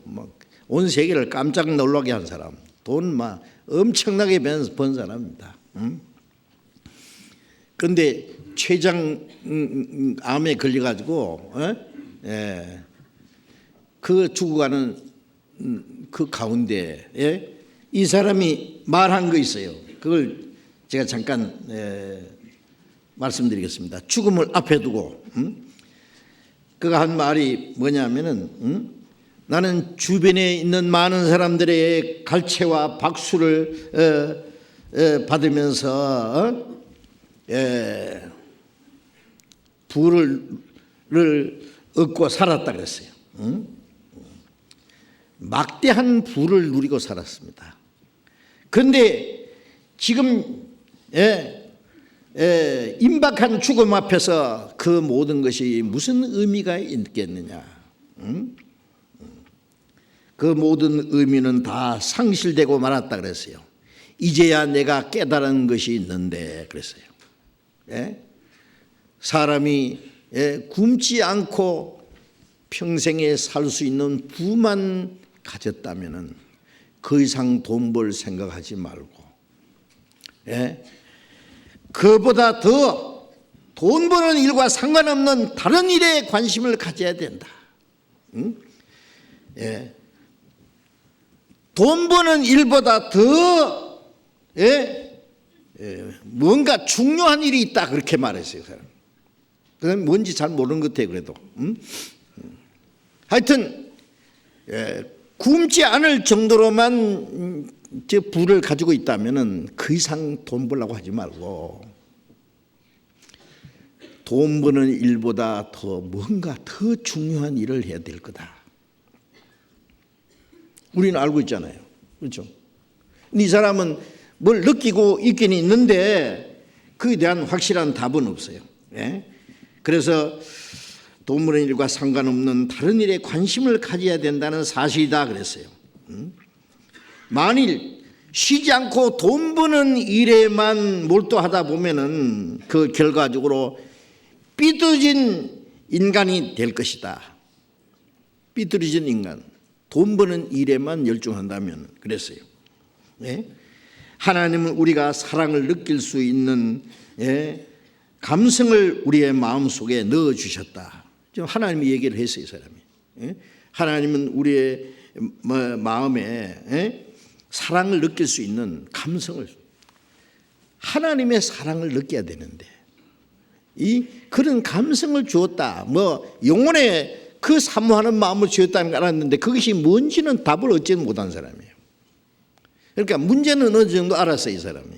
온 세계를 깜짝 놀라게 한 사람. 돈 막 엄청나게 번 사람입니다. 그런데 췌장암에 걸려 가지고 그 죽어가는 그 가운데 이 사람이 말한 거 있어요. 그걸 제가 잠깐 말씀드리겠습니다. 죽음을 앞에 두고 그가 한 말이 뭐냐면은 나는 주변에 있는 많은 사람들의 갈채와 박수를 받으면서 부를 얻고 살았다 그랬어요. 막대한 부를 누리고 살았습니다. 그런데 지금 임박한 죽음 앞에서 그 모든 것이 무슨 의미가 있겠느냐? 그 모든 의미는 다 상실되고 말았다 그랬어요. 이제야 내가 깨달은 것이 있는데 그랬어요. 사람이 굶지 않고 평생에 살 수 있는 부만 가졌다면은 그 이상 돈 벌 생각하지 말고 그보다 더 돈 버는 일과 상관없는 다른 일에 관심을 가져야 된다. 돈 버는 일보다 더 뭔가 중요한 일이 있다 그렇게 말했어요. 그건 뭔지 잘 모르는 것 같아요. 그래도 하여튼 굶지 않을 정도로만 저 부를 가지고 있다면은 그 이상 돈 벌려고 하지 말고 돈 버는 일보다 더 뭔가 더 중요한 일을 해야 될 거다. 우리는 알고 있잖아요. 그렇죠? 이 사람은 뭘 느끼고 있긴 있는데 그에 대한 확실한 답은 없어요. 그래서 돈 버는 일과 상관없는 다른 일에 관심을 가져야 된다는 사실이다 그랬어요. 만일 쉬지 않고 돈 버는 일에만 몰두하다 보면은 그 결과적으로 삐뚤어진 인간이 될 것이다. 삐뚤어진 인간. 돈 버는 일에만 열중한다면 그랬어요. 하나님은 우리가 사랑을 느낄 수 있는 감성을 우리의 마음속에 넣어주셨다. 하나님이 얘기를 했어요. 이 사람이. 하나님은 우리의 마음에 사랑을 느낄 수 있는 감성을, 하나님의 사랑을 느껴야 되는데 그런 감성을 주었다, 영혼에 그 사모하는 마음을 주었다는 걸 알았는데 그것이 뭔지는 답을 얻지 못한 사람이에요. 그러니까 문제는 어느 정도 알았어요. 이 사람이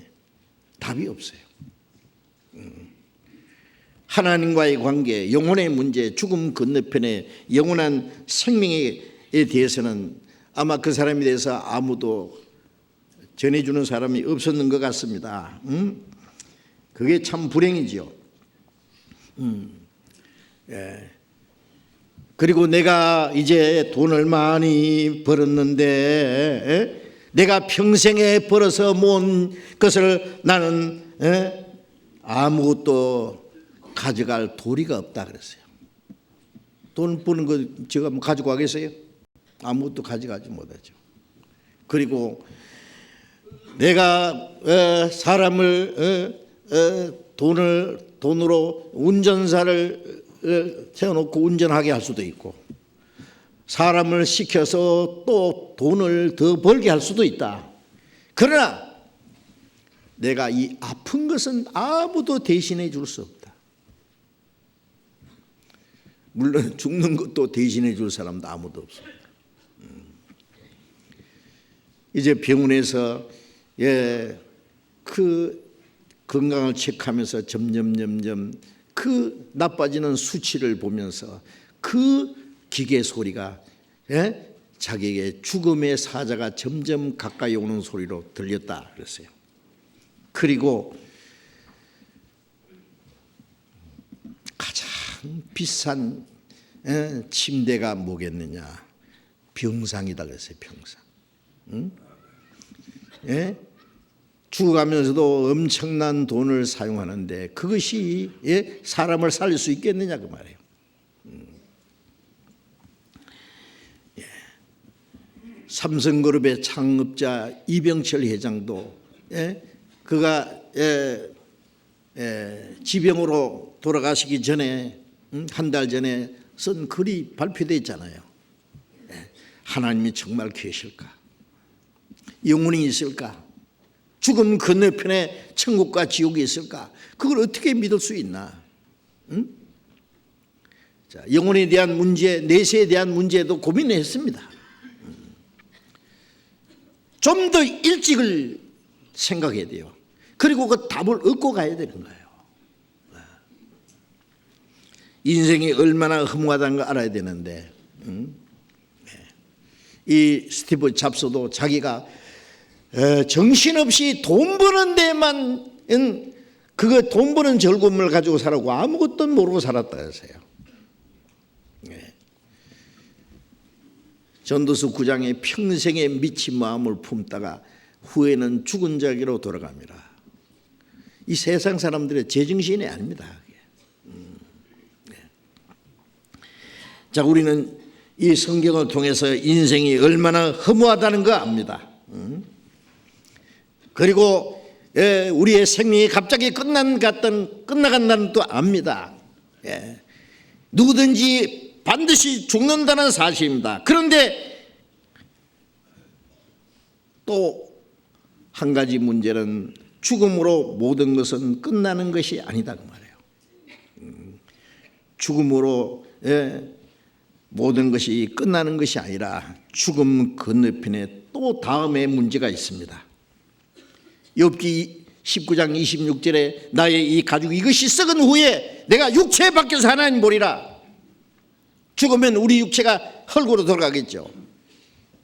답이 없어요. 하나님과의 관계, 영혼의 문제, 죽음 건너편의 영원한 생명에 대해서는 아마 그 사람에 대해서 아무도 전해주는 사람이 없었는 것 같습니다. 그게 참 불행이지요. 그리고 내가 이제 돈을 많이 벌었는데 내가 평생에 벌어서 모은 것을 나는 아무것도 가져갈 도리가 없다 그랬어요. 돈 버는 거 제가 가지고 가겠어요? 아무것도 가져가지 못하죠. 그리고 내가 사람을 돈으로 운전사를 세워놓고 운전하게 할 수도 있고, 사람을 시켜서 또 돈을 더 벌게 할 수도 있다. 그러나 내가 이 아픈 것은 아무도 대신해 줄 수 없다. 물론 죽는 것도 대신해 줄 사람도 아무도 없습니다. 이제 병원에서 그 건강을 체크하면서 점점 그 나빠지는 수치를 보면서 그 기계 소리가 자기에게 죽음의 사자가 점점 가까이 오는 소리로 들렸다 그랬어요. 그리고 가장 비싼 침대가 뭐겠느냐? 병상이다 그랬어요. 병상. 죽어가면서도 엄청난 돈을 사용하는데 그것이 사람을 살릴 수 있겠느냐 그 말이에요. 삼성그룹의 창업자 이병철 회장도 그가 지병으로 돌아가시기 전에 한 달 전에 쓴 글이 발표되어 있잖아요. 하나님이 정말 계실까? 영혼이 있을까? 죽음 건너편에 천국과 지옥이 있을까? 그걸 어떻게 믿을 수 있나? 자, 영혼에 대한 문제, 내세에 대한 문제도 고민했습니다. 좀 더 일찍을 생각해야 돼요. 그리고 그 답을 얻고 가야 되는 거예요. 인생이 얼마나 허무하다는 걸 알아야 되는데, 이 스티브 잡스도 자기가 정신없이 돈 버는 데만 그거 돈 버는 즐거움을 가지고 살았고 아무것도 모르고 살았다 해서요. 전도서 9장에 평생에 미친 마음을 품다가 후에는 죽은 자기로 돌아갑니다. 이 세상 사람들의 제정신이 아닙니다. 자, 우리는 이 성경을 통해서 인생이 얼마나 허무하다는 거 압니다. 그리고 우리의 생명이 갑자기 끝나간다는 것도 압니다. 누구든지 반드시 죽는다는 사실입니다. 그런데 또 한 가지 문제는 죽음으로 모든 것은 끝나는 것이 아니다 그 말이에요. 죽음으로 모든 것이 끝나는 것이 아니라 죽음 건너편에 또 다음에 문제가 있습니다. 욥기 19장 26절에 나의 이 가죽 이것이 썩은 후에 내가 육체 밖에서 하나님 보리라. 죽으면 우리 육체가 흙으로 돌아가겠죠.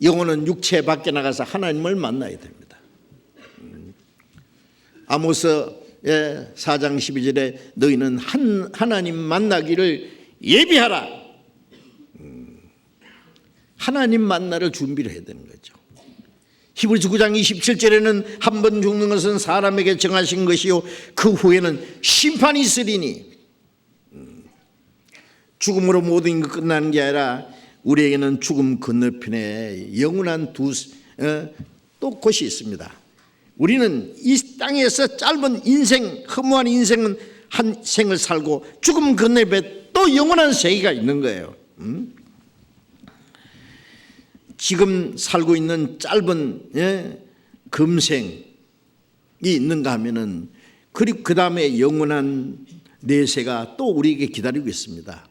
영혼은 육체 밖에 나가서 하나님을 만나야 됩니다. 아모스 4장 12절에 너희는 하나님 만나기를 예비하라. 하나님 만나를 준비를 해야 되는 거죠. 히브리서 9장 27절에는 한 번 죽는 것은 사람에게 정하신 것이요 그 후에는 심판이 있으리니. 죽음으로 모든 게 끝나는 게 아니라 우리에게는 죽음 건너편에 영원한 또 곳이 있습니다. 우리는 이 땅에서 짧은 인생, 허무한 인생은 한 생을 살고 죽음 건너편에 또 영원한 세계가 있는 거예요. 지금 살고 있는 짧은 금생이 있는가 하면은 그리고 그 다음에 영원한 내세가 또 우리에게 기다리고 있습니다.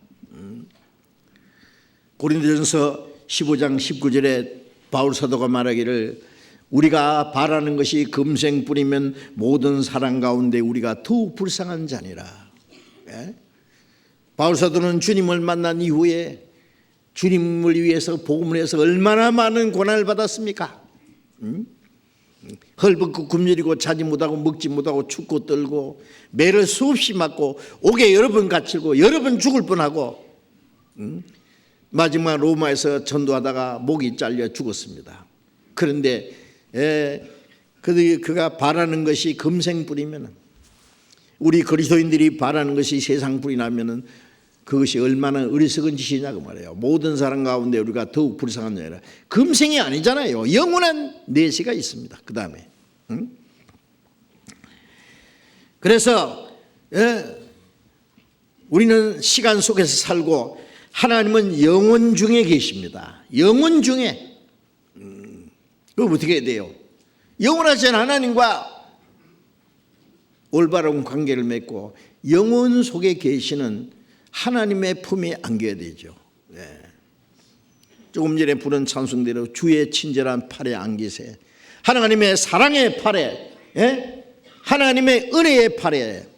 고린도전서 15장 19절에 바울 사도가 말하기를 우리가 바라는 것이 금생뿐이면 모든 사랑 가운데 우리가 더욱 불쌍한 자니라. 바울 사도는 주님을 만난 이후에 주님을 위해서 복음을 해서 얼마나 많은 고난을 받았습니까? 헐벗고 굶주리고 자지 못하고 먹지 못하고 춥고 떨고 매를 수없이 맞고 옥에 여러 번 갇히고 여러 번 죽을 뻔하고 마지막 로마에서 전도하다가 목이 잘려 죽었습니다. 그런데 그가 바라는 것이 금생뿐이면, 우리 그리스도인들이 바라는 것이 세상뿐이라면 그것이 얼마나 어리석은 짓이냐고 말해요. 모든 사람 가운데 우리가 더욱 불쌍한 자라. 금생이 아니잖아요. 영원한 내세가 있습니다. 그 다음에 그래서 우리는 시간 속에서 살고 하나님은 영원 중에 계십니다. 영원 중에. 그럼 어떻게 해야 돼요? 영원하신 하나님과 올바른 관계를 맺고 영원 속에 계시는 하나님의 품에 안겨야 되죠. 조금 전에 부른 찬송대로 주의 친절한 팔에 안기세. 하나님의 사랑의 팔에, 하나님의 은혜의 팔에,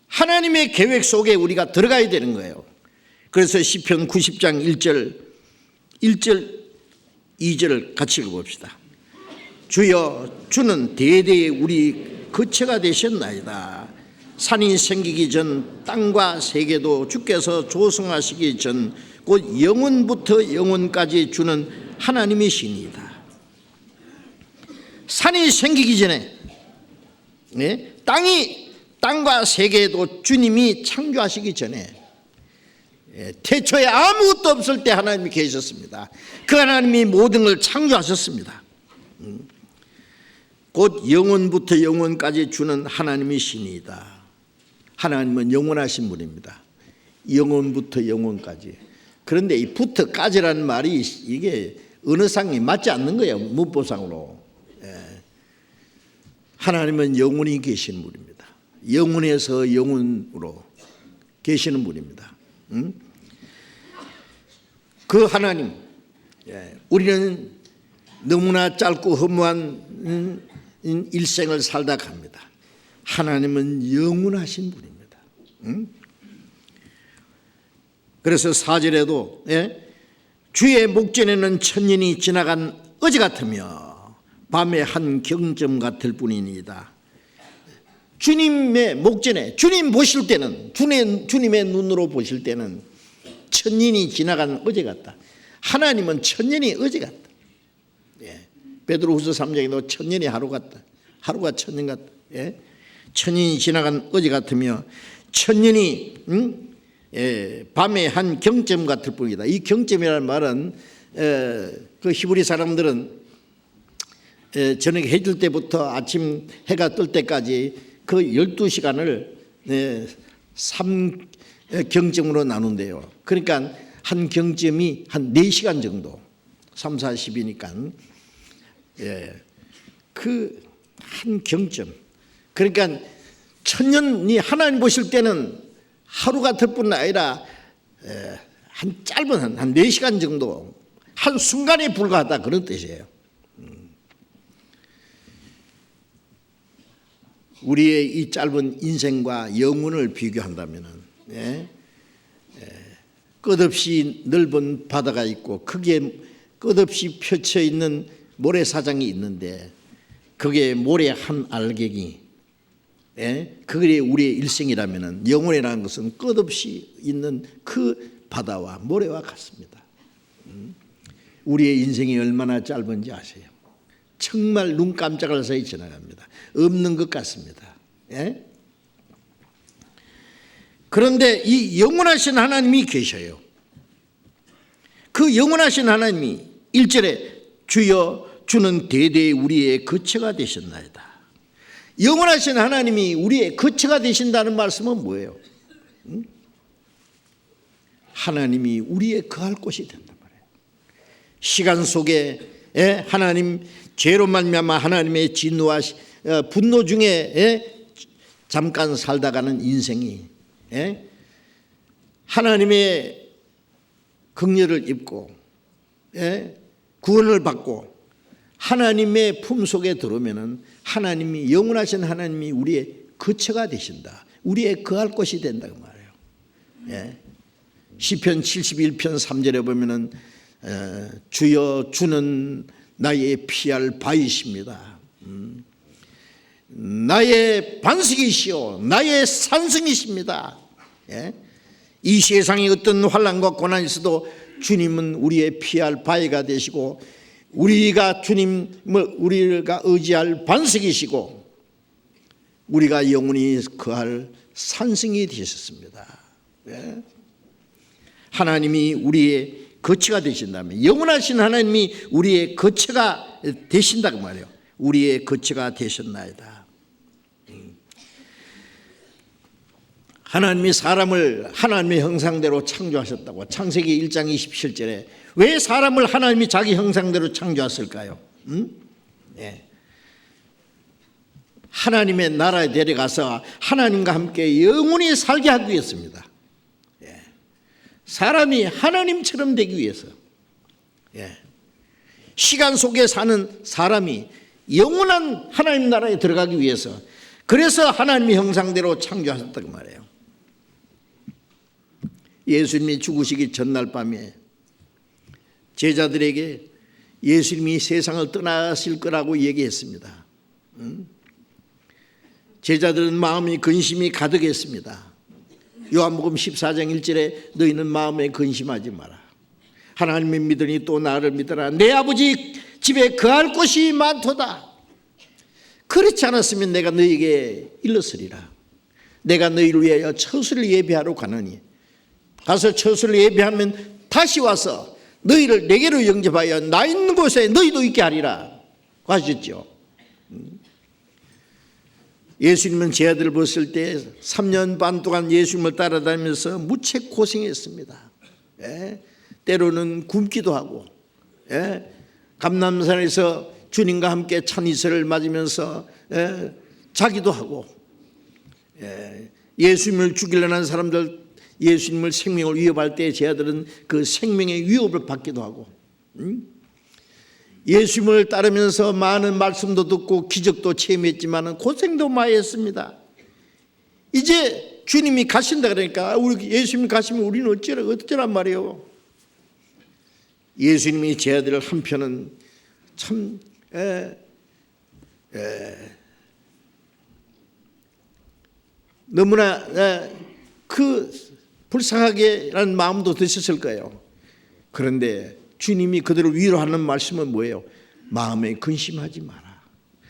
하나님의 계획 속에 우리가 들어가야 되는 거예요. 그래서 시편 90장 1절 2절을 같이 읽어봅시다. 주여, 주는 대대에 우리 거처가 되셨나이다. 산이 생기기 전 땅과 세계도 주께서 조성하시기 전 곧 영원부터 영원까지 주는 하나님이시니이다. 산이 생기기 전에 땅과 세계도 주님이 창조하시기 전에 태초에 아무것도 없을 때 하나님이 계셨습니다. 그 하나님이 모든 걸 창조하셨습니다. 곧 영원부터 영원까지 주는 하나님이시니이다. 하나님은 영원하신 분입니다. 영원부터 영원까지. 그런데 이 부터까지라는 말이 이게 언어상이 맞지 않는 거예요. 문법상으로. 하나님은 영원히 계시는 분입니다. 영원에서 영원으로 계시는 분입니다. 그 하나님, 우리는 너무나 짧고 허무한 일생을 살다 갑니다. 하나님은 영원하신 분입니다. 그래서 4절에도 주의 목전에는 천년이 지나간 어제 같으며 밤의 한 경점 같을 뿐이니이다. 주님의 목전에, 주님 보실 때는, 주님의 눈으로 보실 때는 천년이 지나간 어제 같다. 하나님은 천년이 어제 같다. 베드로후서 3장에도 천년이 하루 같다. 하루가 천년 같다. 천년이 지나간 어제 같으며 천년이 밤의 한 경점 같을 뿐이다. 이 경점이라는 말은 그 히브리 사람들은 저녁 해 질 때부터 아침 해가 뜰 때까지 그 12시간을 3경점으로 나눈대요. 그러니까 한 경점이 한 4시간 정도, 3, 40이니까 그 한 경점. 그러니까 천년이 하나님 보실 때는 하루 같을 뿐 아니라 한 짧은 한 4시간 정도, 한 순간에 불과하다, 그런 뜻이에요. 우리의 이 짧은 인생과 영혼을 비교한다면 끝없이 넓은 바다가 있고 크게 끝없이 펼쳐 있는 모래사장이 있는데 그게 모래 한 알갱이, 그게 우리의 일생이라면 영혼이라는 것은 끝없이 있는 그 바다와 모래와 같습니다. 우리의 인생이 얼마나 짧은지 아세요? 정말 눈 깜짝할 사이 지나갑니다. 없는 것 같습니다. 그런데 이 영원하신 하나님이 계셔요. 그 영원하신 하나님이 1절에 주여 주는 대대에 우리의 거처가 되셨나이다. 영원하신 하나님이 우리의 거처가 되신다는 말씀은 뭐예요? 하나님이 우리의 거할 곳이 된단 말이에요. 시간 속에 하나님 죄로 말미암아 하나님의 진노와 분노 중에 잠깐 살다가는 인생이 하나님의 긍휼을 입고 구원을 받고 하나님의 품속에 들어오면은 하나님이 영원하신 하나님이 우리의 거처가 되신다. 우리의 거할 곳이 된다고 말해요. 시편 71편 3절에 보면은 주여 주는 나의 피할 바위십니다. 나의 반석이시오 나의 산성이십니다. 이 세상에 어떤 환난과 고난이 있어도 주님은 우리의 피할 바위가 되시고 우리가 주님을 우리가 의지할 반석이시고 우리가 영원히 거할 산성이 되셨습니다. 하나님이 우리의 거처가 되신다면 영원하신 하나님이 우리의 거처가 되신다고 말해요. 우리의 거처가 되셨나이다. 하나님이 사람을 하나님의 형상대로 창조하셨다고 창세기 1장 27절에 왜 사람을 하나님이 자기 형상대로 창조했을까요? 하나님의 나라에 데려가서 하나님과 함께 영원히 살게 하기 위해서입니다. 사람이 하나님처럼 되기 위해서 시간 속에 사는 사람이 영원한 하나님 나라에 들어가기 위해서 그래서 하나님의 형상대로 창조하셨다고 말해요. 예수님이 죽으시기 전날 밤에 제자들에게 예수님이 세상을 떠나실 거라고 얘기했습니다. 제자들은 마음이 근심이 가득했습니다. 요한복음 14장 1절에 너희는 마음에 근심하지 마라. 하나님을 믿으니 또 나를 믿어라. 내 아버지 집에 거할 곳이 많도다. 그렇지 않았으면 내가 너희에게 일렀으리라. 내가 너희를 위하여 처소를 예비하러 가느니 가서 처소를 예비하면 다시 와서 너희를 내게로 영접하여 나 있는 곳에 너희도 있게 하리라 하셨죠. 예수님은 제자들을 봤을 때 3년 반 동안 예수님을 따라다니면서 무척 고생했습니다. 때로는 굶기도 하고 감람산에서 주님과 함께 찬이슬을 맞으면서 자기도 하고 예수님을 죽이려는 한 사람들 예수님을 생명을 위협할 때 제자들은 그 생명의 위협을 받기도 하고 예수님을 따르면서 많은 말씀도 듣고 기적도 체험했지만 고생도 많이 했습니다. 이제 주님이 가신다 그러니까 우리 예수님 가시면 우리는 어쩌란 말이에요. 예수님이 제자들 한편은 참 너무나 불쌍하게라는 마음도 드셨을 거예요. 그런데 주님이 그들을 위로하는 말씀은 뭐예요? 마음에 근심하지 마라.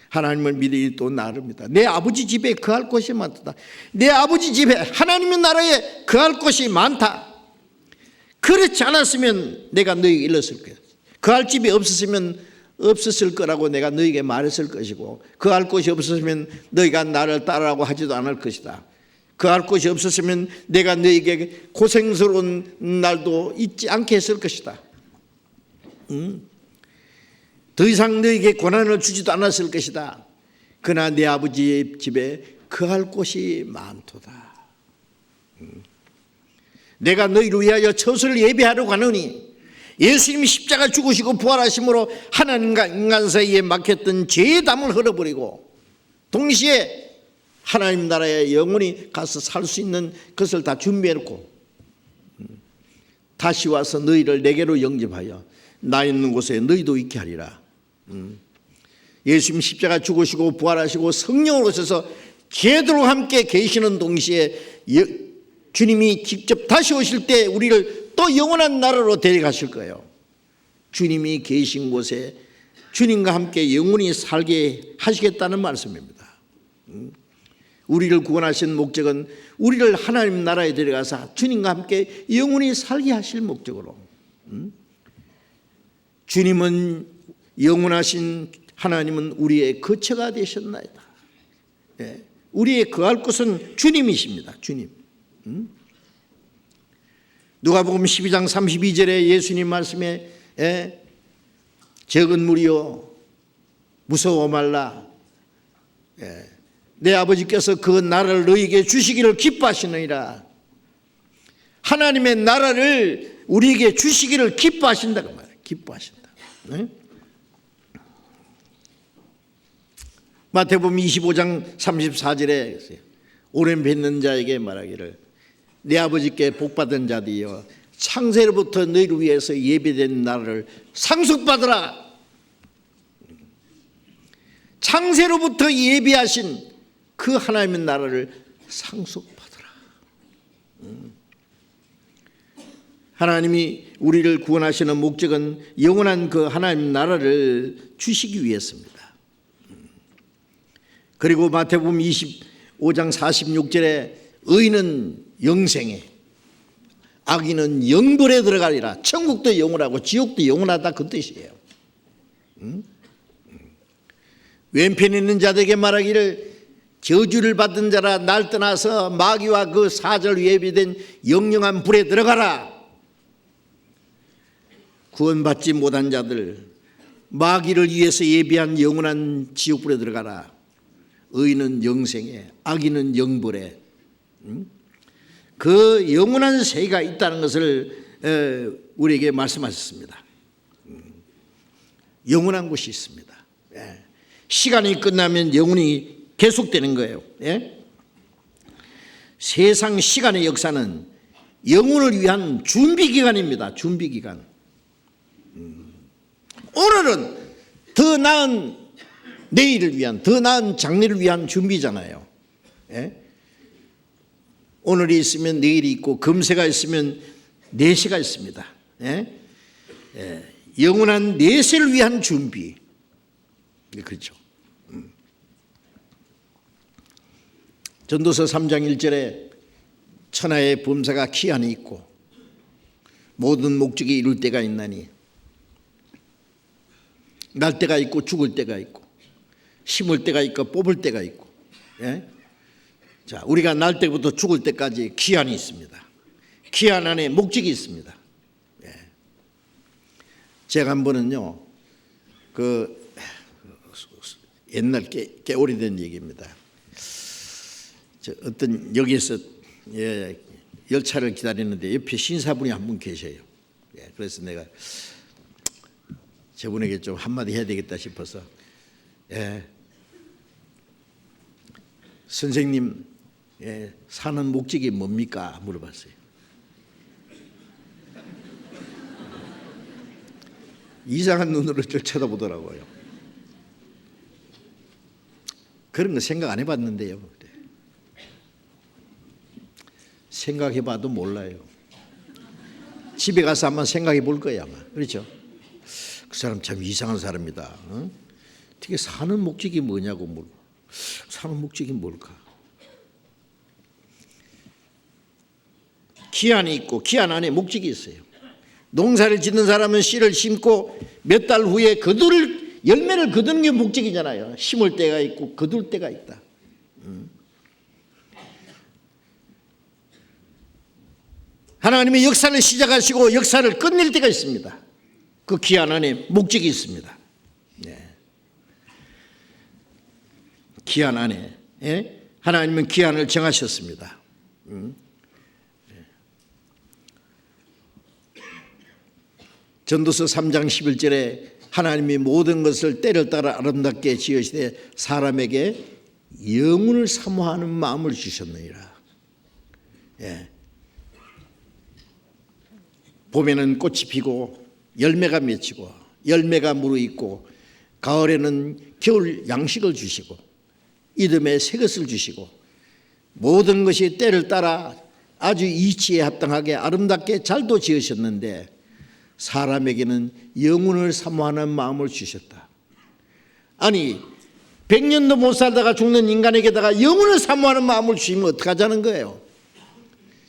하나님을 믿으니 또 나를 믿다. 내 아버지 집에 거할 곳이 많다. 내 아버지 집에 하나님의 나라에 거할 곳이 많다. 그렇지 않았으면 내가 너희에게 일렀을 거야. 거할 집이 없었을 거라고 내가 너희에게 말했을 것이고 거할 곳이 없었으면 너희가 나를 따르라고 하지도 않을 것이다. 거할 곳이 없었으면 내가 너희에게 고생스러운 날도 있지 않게 했을 것이다. 더 이상 너희에게 고난을 주지도 않았을 것이다. 그러나 내 아버지의 집에 거할 곳이 많도다. 내가 너희를 위하여 처소를 예비하러 가노니 예수님이 십자가 죽으시고 부활하심으로 하나님과 인간 사이에 막혔던 죄의 담을 흘려버리고 동시에 하나님 나라에 영원히 가서 살 수 있는 것을 다 준비해놓고 다시 와서 너희를 내게로 영접하여 나 있는 곳에 너희도 있게 하리라. 예수님 십자가 죽으시고 부활하시고 성령으로 오셔서 제대로 함께 계시는 동시에 주님이 직접 다시 오실 때 우리를 또 영원한 나라로 데려가실 거예요. 주님이 계신 곳에 주님과 함께 영원히 살게 하시겠다는 말씀입니다. 우리를 구원하신 목적은 우리를 하나님 나라에 데려가서 주님과 함께 영원히 살게 하실 목적으로. 주님은 영원하신 하나님은 우리의 거처가 되셨나이다. 우리의 거할 곳은 주님이십니다. 주님. 누가복음 12장 32절에 예수님 말씀에 적은 무리여 무서워 말라. 내 아버지께서 그 나라를 너희에게 주시기를 기뻐하시느니라. 하나님의 나라를 우리에게 주시기를 기뻐하신다고 말해요. 기뻐하신다. 마태복음 25장 34절에 오랜 뵙는 자에게 말하기를 내 아버지께 복받은 자들이여 창세로부터 너희를 위해서 예비된 나라를 상속받으라. 창세로부터 예비하신 그 하나님의 나라를 상속받으라. 하나님이 우리를 구원하시는 목적은 영원한 그 하나님 나라를 주시기 위해서입니다. 그리고 마태복음 25장 46절에 의인은 영생에 악인은 영벌에 들어가리라. 천국도 영원하고 지옥도 영원하다 그 뜻이에요. 왼편에 있는 자들에게 말하기를 저주를 받은 자라 날 떠나서 마귀와 그 사절 예비된 영영한 불에 들어가라. 구원받지 못한 자들 마귀를 위해서 예비한 영원한 지옥불에 들어가라. 의인은 영생에 악인은 영벌에 그 영원한 세계가 있다는 것을 우리에게 말씀하셨습니다. 영원한 곳이 있습니다. 시간이 끝나면 영원히 계속되는 거예요. 세상 시간의 역사는 영혼을 위한 준비기간입니다. 준비기간. 오늘은 더 나은 내일을 위한, 더 나은 장래를 위한 준비잖아요. 오늘이 있으면 내일이 있고 금세가 있으면 내세가 있습니다. 영원한 내세를 위한 준비. 그렇죠. 전도서 3장 1절에 천하의 범사가 기한이 있고 모든 목적이 이룰 때가 있나니 날 때가 있고 죽을 때가 있고 심을 때가 있고 뽑을 때가 있고 자, 우리가 날 때부터 죽을 때까지 기한이 있습니다. 기한 안에 목적이 있습니다. 제가 한 번은요, 그 옛날 꽤 오래된 얘기입니다. 어떤 여기에서 열차를 기다리는데 옆에 신사분이 한 분 계셔요. 그래서 내가 저분에게 좀 한마디 해야 되겠다 싶어서 선생님 사는 목적이 뭡니까? 물어봤어요. 이상한 눈으로 저를 쳐다보더라고요. 그런 거 생각 안 해봤는데요. 생각해봐도 몰라요. 집에 가서 한번 생각해 볼 거야 아마. 그렇죠? 그 사람 참 이상한 사람이다. 어떻게 사는 목적이 뭐냐고 사는 목적이 뭘까? 기한이 있고 기한 안에 목적이 있어요. 농사를 짓는 사람은 씨를 심고 몇 달 후에 열매를 거두는 게 목적이잖아요. 심을 때가 있고 거둘 때가 있다. 하나님의 역사를 시작하시고 역사를 끝낼 때가 있습니다. 그 기한 안에 목적이 있습니다. 기한 안에 하나님은 기한을 정하셨습니다. 전도서 3장 11절에 하나님이 모든 것을 때를 따라 아름답게 지으시되 사람에게 영혼을 사모하는 마음을 주셨느니라. 봄에는 꽃이 피고 열매가 맺히고 열매가 무르익고 가을에는 겨울 양식을 주시고 이듬해 새 것을 주시고 모든 것이 때를 따라 아주 이치에 합당하게 아름답게 잘도 지으셨는데 사람에게는 영혼을 사모하는 마음을 주셨다. 아니 100년도 못 살다가 죽는 인간에게다가 영혼을 사모하는 마음을 주시면 어떡하자는 거예요.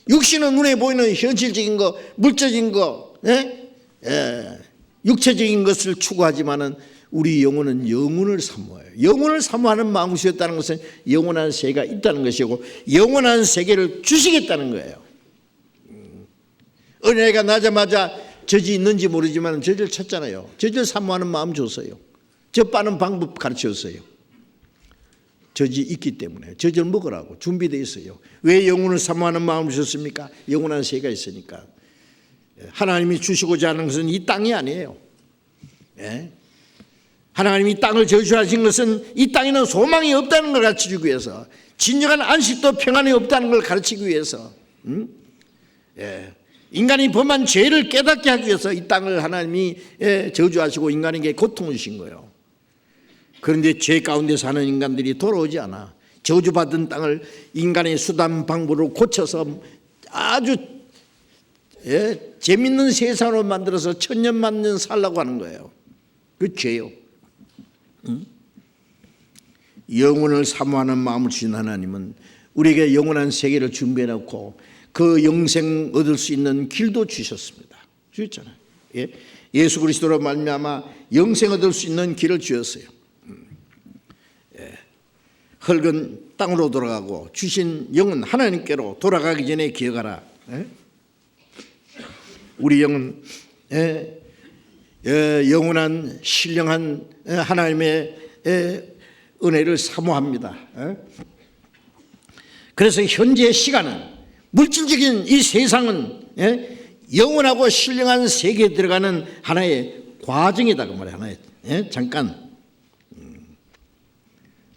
육신은 눈에 보이는 현실적인 거, 물질적인 거, 육체적인 것을 추구하지만은 우리 영혼은 영혼을 사모해요. 영혼을 사모하는 마음을 주셨다는 것은 영원한 세계가 있다는 것이고 영원한 세계를 주시겠다는 거예요. 은혜가 나자마자 젖이 있는지 모르지만 젖을 찾잖아요. 젖을 사모하는 마음 줬어요. 젖 빠는 방법 가르쳤어요. 젖이 있기 때문에 젖을 먹으라고 준비되어 있어요. 왜 영혼을 사모하는 마음을 주셨습니까? 영원한 세가 있으니까. 하나님이 주시고자 하는 것은 이 땅이 아니에요. 하나님이 땅을 저주하신 것은 이 땅에는 소망이 없다는 걸 가르치기 위해서, 진정한 안식도 평안이 없다는 걸 가르치기 위해서, 인간이 범한 죄를 깨닫게 하기 위해서 이 땅을 하나님이 저주하시고 인간에게 고통을 주신 거예요. 그런데 죄 가운데 사는 인간들이 돌아오지 않아. 저주받은 땅을 인간의 수단 방법으로 고쳐서 아주 재밌는 세상으로 만들어서 천년만년 살라고 하는 거예요. 그 죄요. 영혼을 사모하는 마음을 주신 하나님은 우리에게 영원한 세계를 준비해 놓고 그 영생 얻을 수 있는 길도 주셨습니다. 주셨잖아요. 예수 그리스도로 말미암아 영생 얻을 수 있는 길을 주셨어요. 흙은 땅으로 돌아가고 주신 영은 하나님께로 돌아가기 전에 기억하라. 우리 영은 영원한 신령한 하나님의 은혜를 사모합니다. 그래서 현재 시간은, 물질적인 이 세상은 영원하고 신령한 세계에 들어가는 하나의 과정이다 그 말이에요. 하나의 잠깐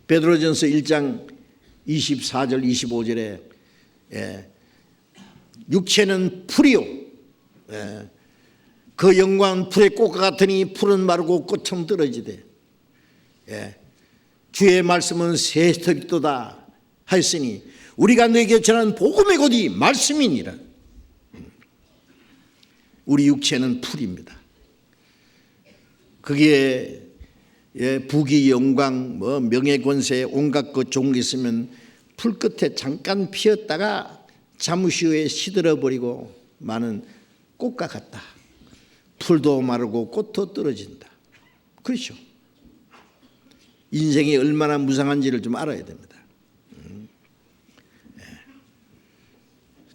베드로전서 1장 24절 25절에 육체는 풀이요 그 영광은 풀의 꽃과 같으니 풀은 마르고 꽃은 떨어지되 주의 말씀은 새털이도다 하였으니 우리가 너에게 전하는 복음의 곧이 말씀이니라. 우리 육체는 풀입니다. 그게 부귀 영광 명예 권세 온갖 것 좋은 게 있으면 풀 끝에 잠깐 피었다가 잠시 후에 시들어버리고 마는 꽃과 같다. 풀도 마르고 꽃도 떨어진다. 그렇죠. 인생이 얼마나 무상한지를 좀 알아야 됩니다.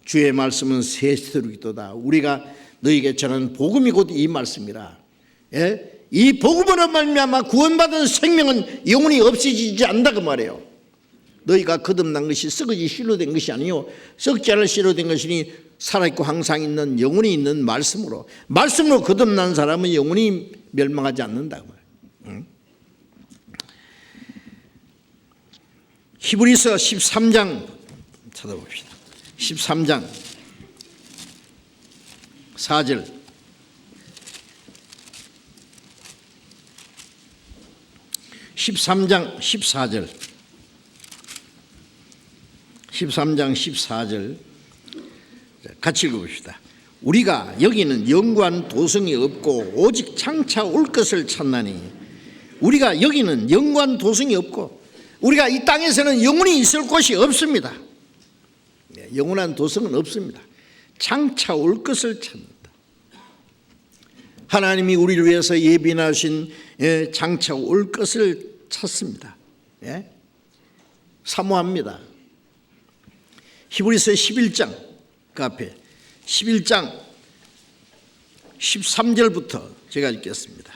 주의 말씀은 새털이도다. 우리가 너희에게 전하는 복음이 곧 이 말씀이라. 이 복음으로 말미암아 구원받은 생명은 영원히 없어지지 않는다 그 말이에요. 너희가 거듭난 것이 썩어지 실로 된 것이 아니요 썩지 않을 실로 된 것이니 살아있고 항상 있는 영원히 있는 말씀으로 거듭난 사람은 영원히 멸망하지 않는다 그 말이에요. 히브리서 13장 찾아봅시다. 13장 4절. (13장 14절) 13장 14절 같이 읽어봅시다. 우리가 여기는 영구한 도성이 없고 오직 장차 올 것을 찾나니. 우리가 여기는 영구한 도성이 없고 우리가 이 땅에서는 영원히 있을 곳이 없습니다. 영원한 도성은 없습니다. 장차 올 것을 찾는다. 하나님이 우리를 위해서 예비하신 장차 올 것을 찾습니다. 사모합니다. 히브리서 11장 그 앞에 11장 13절부터 제가 읽겠습니다.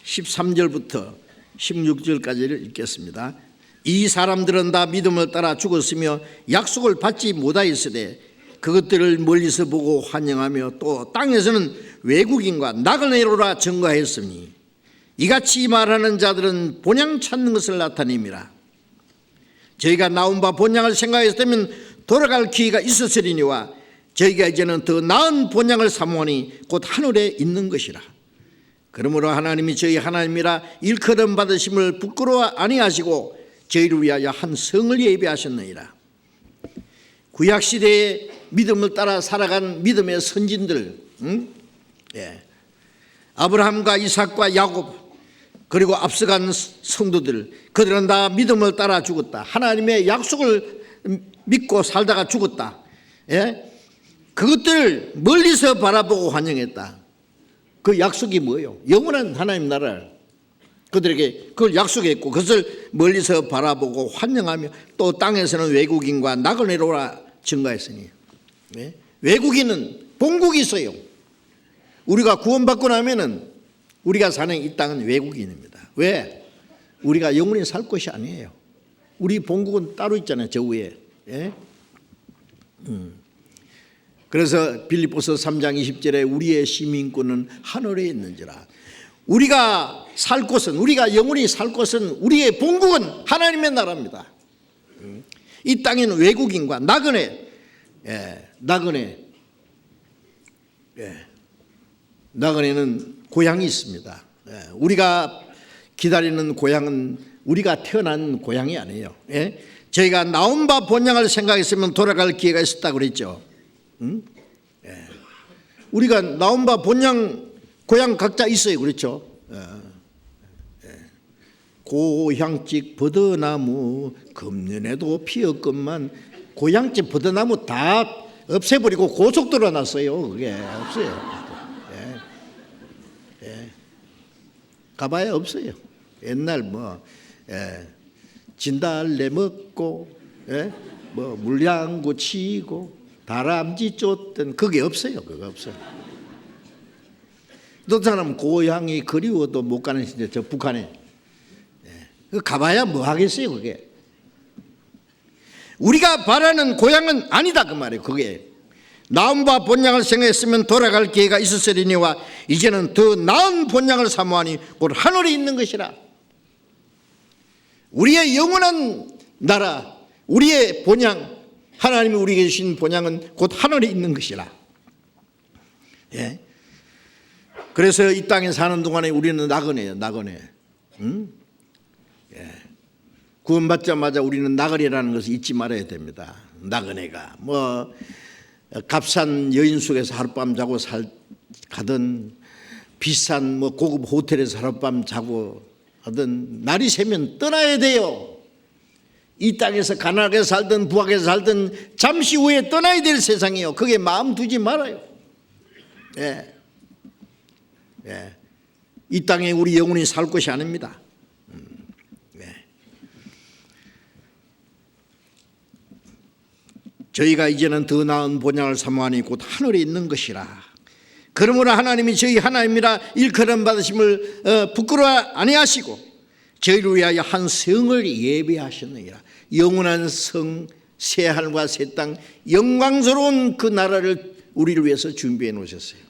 13절부터 16절까지를 읽겠습니다. 이 사람들은 다 믿음을 따라 죽었으며 약속을 받지 못하였으되 그것들을 멀리서 보고 환영하며 또 땅에서는 외국인과 나그네로라 증거하였으니 이같이 말하는 자들은 본향 찾는 것을 나타냅니다. 저희가 나온 바 본향을 생각했다면 돌아갈 기회가 있었으리니와 저희가 이제는 더 나은 본향을 사모하니 곧 하늘에 있는 것이라. 그러므로 하나님이 저희 하나님이라 일컬음 받으심을 부끄러워 아니하시고 저희를 위하여 한 성을 예비하셨느니라. 구약시대에 믿음을 따라 살아간 믿음의 선진들, 아브라함과 이삭과 야곱 그리고 앞서간 성도들, 그들은 다 믿음을 따라 죽었다. 하나님의 약속을 믿고 살다가 죽었다. 그것들을 멀리서 바라보고 환영했다. 그 약속이 뭐예요? 영원한 하나님 나라를 그들에게 그걸 약속했고 그것을 멀리서 바라보고 환영하며 또 땅에서는 외국인과 나그네로라 증거했으니. 외국인은 본국이 있어요. 우리가 구원받고 나면은 우리가 사는 이 땅은 외국인입니다. 왜? 우리가 영원히 살 곳이 아니에요. 우리 본국은 따로 있잖아요. 저 위에. 예? 그래서 빌립보서 3장 20절에 우리의 시민권은 하늘에 있는지라. 우리가 살 곳은, 우리가 영원히 살 곳은, 우리의 본국은 하나님의 나라입니다. 이 땅에는 외국인과 나그네, 나그네는 고향이 있습니다. 우리가 기다리는 고향은 우리가 태어난 고향이 아니에요. 저희가 나온 바 본향을 생각했으면 돌아갈 기회가 있었다고 그랬죠. 우리가 나온 바 본향 고향 각자 있어요. 그렇죠? 고향집 버드나무 금년에도 피었건만 고향집 버드나무 다 없애버리고 고속도로 났어요. 그게 없어요. 가봐야 없어요. 옛날 진달래 먹고 물량구 치고 다람쥐 쫓던 그게 없어요. 그거 없어요. 어떤 사람은 고향이 그리워도 못 가는 시대, 저 북한에 가봐야 뭐 하겠어요. 그게 우리가 바라는 고향은 아니다 그 말이에요. 그게 나은 바 본향을 생각했으면 돌아갈 기회가 있었으리니와 이제는 더 나은 본향을 사모하니 곧 하늘에 있는 것이라. 우리의 영원한 나라, 우리의 본향, 하나님이 우리에게 주신 본향은 곧 하늘에 있는 것이라. 그래서 이 땅에 사는 동안에 우리는 나그네예요. 나그네. 구원받자마자 우리는 나그네라는 것을 잊지 말아야 됩니다. 나그네가 값싼 여인 속에서 하룻밤 자고 가든 비싼 고급 호텔에서 하룻밤 자고 하든 날이 새면 떠나야 돼요. 이 땅에서 가난하게 살든 부하게 살든 잠시 후에 떠나야 될 세상이에요. 그게 마음 두지 말아요. 이 땅에 우리 영혼이 살 것이 아닙니다. 저희가 이제는 더 나은 본향을 사모하니 곧 하늘에 있는 것이라. 그러므로 하나님이 저희 하나님이라 일컬음 받으심을 부끄러워 아니하시고 저희를 위하여 한 성을 예배하셨느니라. 영원한 성, 새 하늘과 새 땅, 영광스러운 그 나라를 우리를 위해서 준비해 놓으셨어요.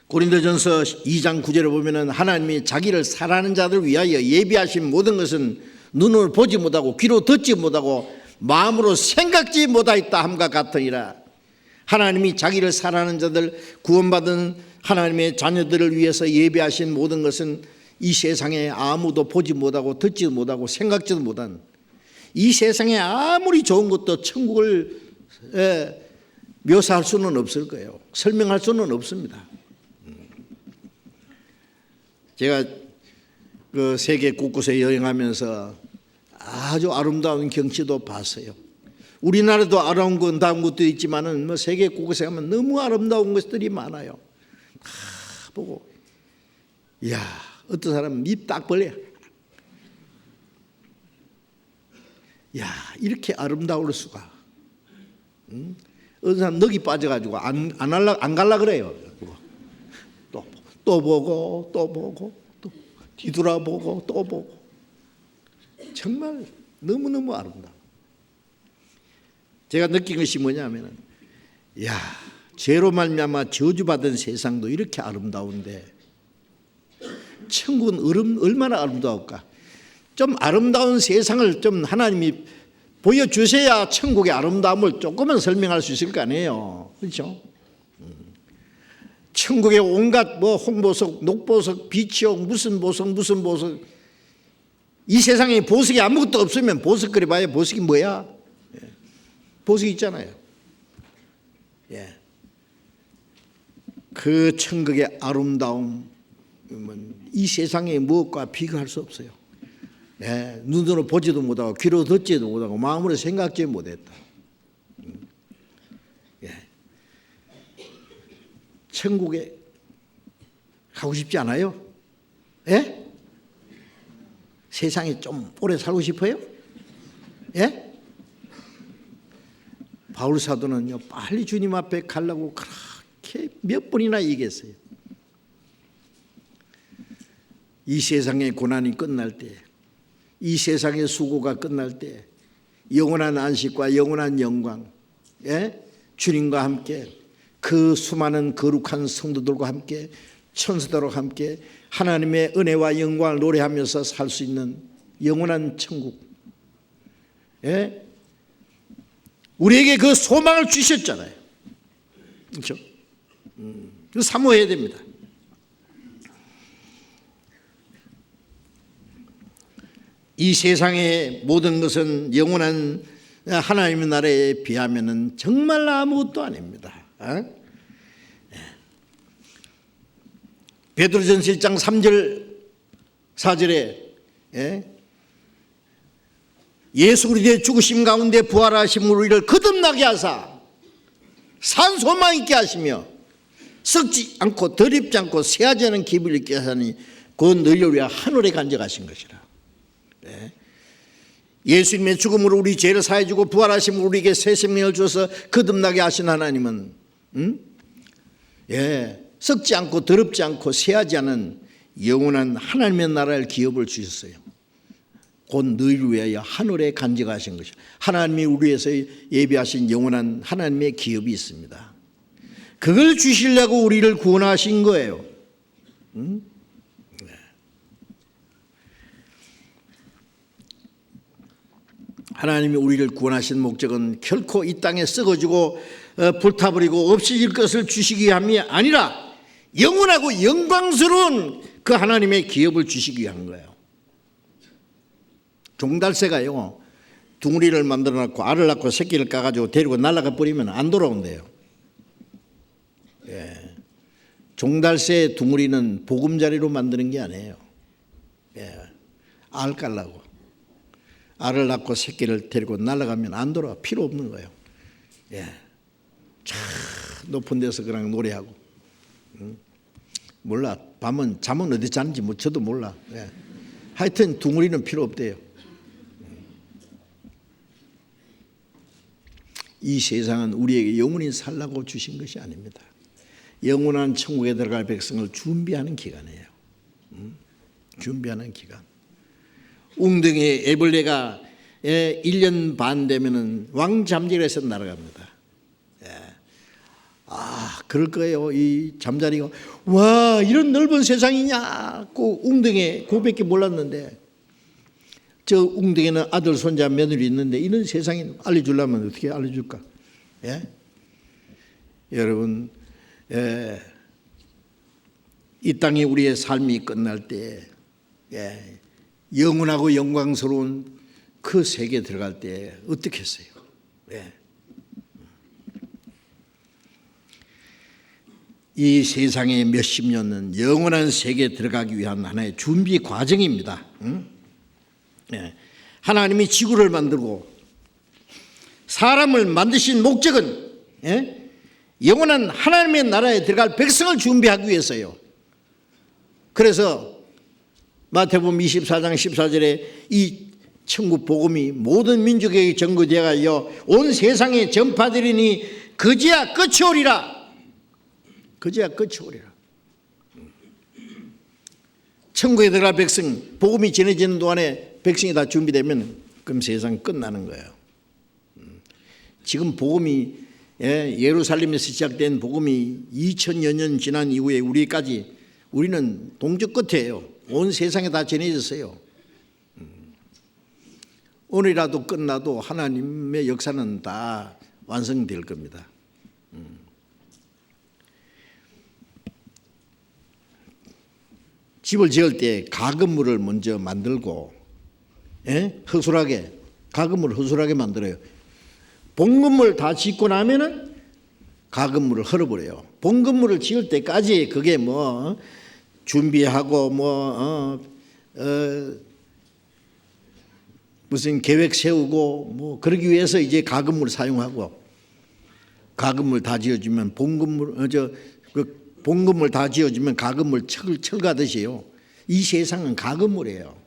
고린도전서 2장 9절에 보면은 하나님이 자기를 사랑하는 자들 위하여 예비하신 모든 것은 눈으로 보지 못하고 귀로 듣지 못하고 마음으로 생각지 못하였다 함과 같으니라. 하나님이 자기를 사랑하는 자들, 구원받은 하나님의 자녀들을 위해서 예비하신 모든 것은 이 세상에 아무도 보지 못하고 듣지도 못하고 생각지도 못한, 이 세상에 아무리 좋은 것도 천국을 묘사할 수는 없을 거예요. 설명할 수는 없습니다. 제가 그 세계 곳곳에 여행하면서 아주 아름다운 경치도 봤어요. 우리나라도 아름다운 것도 있지만은 세계 곳곳에 가면 너무 아름다운 것들이 많아요. 다 보고, 이야, 어떤 사람은 입 딱 벌려. 야, 이렇게 아름다울 수가. 어떤 사람 넋이 빠져가지고 안 갈라 그래요. 또 보고 또 보고 또 뒤돌아보고 또 보고. 정말 너무너무 아름다워. 제가 느낀 것이 뭐냐면은, 야, 죄로 말미암아 저주받은 세상도 이렇게 아름다운데 천국은 얼마나 아름다울까. 좀 아름다운 세상을 좀 하나님이 보여주셔야 천국의 아름다움을 조금은 설명할 수 있을 거 아니에요. 그렇죠? 천국의 온갖 홍보석, 녹보석, 비치옥, 무슨 보석, 이 세상에 보석이 아무것도 없으면 보석거리 봐야 보석이 뭐야? 보석이 있잖아요. 그 천국의 아름다움은 이 세상의 무엇과 비교할 수 없어요. 눈으로 보지도 못하고 귀로 듣지도 못하고 마음으로 생각지 못했다. 천국에 가고 싶지 않아요? 세상에 좀 오래 살고 싶어요? 바울 사도는요 빨리 주님 앞에 가려고 그렇게 몇 번이나 얘기했어요. 이 세상의 고난이 끝날 때, 이 세상의 수고가 끝날 때 영원한 안식과 영원한 영광, 주님과 함께 그 수많은 거룩한 성도들과 함께 천사들과 함께 하나님의 은혜와 영광을 노래하면서 살 수 있는 영원한 천국, 우리에게 그 소망을 주셨잖아요. 그렇죠? 사모해야 됩니다. 이 세상의 모든 것은 영원한 하나님의 나라에 비하면 정말 아무것도 아닙니다. 베드로전서 1장 3절 4절에 예수 그리스도의 죽으심 가운데 부활하심으로 우리를 거듭나게 하사 산 소망 있게 하시며 썩지 않고 더럽지 않고 새하지 않은 기업을 있게 하사니 그 너희를 위하여 하늘에 간직하신 것이라. 예수님의 죽음으로 우리 죄를 사해 주고 부활하심으로 우리에게 새 생명을 주어서 거듭나게 하신 하나님은 썩지 않고 더럽지 않고 새하지 않은 영원한 하나님의 나라의 기업을 주셨어요. 곧 너희를 위하여 하늘에 간직하신 것이요. 하나님이 우리 위해서 예비하신 영원한 하나님의 기업이 있습니다. 그걸 주시려고 우리를 구원하신 거예요. 하나님이 우리를 구원하신 목적은 결코 이 땅에 썩어지고 불타버리고 없어질 것을 주시기 위함이 아니라 영원하고 영광스러운 그 하나님의 기업을 주시기 위한 거예요. 종달새가요 둥우리를 만들어 놓고 알을 낳고 새끼를 까가지고 데리고 날아가 버리면 안 돌아온대요. 종달새의 둥우리는 보금자리로 만드는 게 아니에요. 알 깔라고. 알을 낳고 새끼를 데리고 날아가면 안 돌아와. 필요 없는 거예요. 참 높은 데서 그냥 노래하고. 몰라. 밤은 잠은 어디 자는지 뭐 저도 몰라. 하여튼 둥우리는 필요 없대요. 이 세상은 우리에게 영원히 살라고 주신 것이 아닙니다. 영원한 천국에 들어갈 백성을 준비하는 기간이에요. 준비하는 기간. 웅덩이 애벌레가 1년 반 되면은 왕잠자리에서 날아갑니다. 그럴 거예요. 이 잠자리가 와 이런 넓은 세상이냐 그 웅덩이에 그밖에 몰랐는데 저 웅덩이는 아들 손자 며느리 있는데 이런 세상에 알려주려면 어떻게 알려줄까? 여러분 이 땅에 우리의 삶이 끝날 때 영원하고 영광스러운 그 세계에 들어갈 때 어떻게 했어요? 이 세상의 몇십 년은 영원한 세계에 들어가기 위한 하나의 준비 과정입니다. 하나님이 지구를 만들고 사람을 만드신 목적은 영원한 하나님의 나라에 들어갈 백성을 준비하기 위해서요. 그래서 마태복음 24장 14절에 이 천국 복음이 모든 민족에게 전거되어 온 세상에 전파되리니 그제야 끝이 오리라. 그제야 끝이 오리라. 천국에 들어갈 백성, 복음이 전해지는 동안에 백성이 다 준비되면 그럼 세상 끝나는 거예요. 지금 복음이 예루살렘에서 시작된 복음이 2000여 년 지난 이후에 우리는 동쪽 끝이에요. 온 세상에 다 전해졌어요. 오늘이라도 끝나도 하나님의 역사는 다 완성될 겁니다. 집을 지을 때 가건물을 먼저 만들고 허술하게 가건물을 허술하게 만들어요. 본 건물 다 짓고 나면은 가건물을 헐어버려요. 본 건물을 지을 때까지 그게 뭐 준비하고 무슨 계획 세우고 뭐 그러기 위해서 이제 가건물을 사용하고 가건물 다 지어주면 본 건물 다 지어주면 가건물 철가듯이요. 이 세상은 가건물이에요.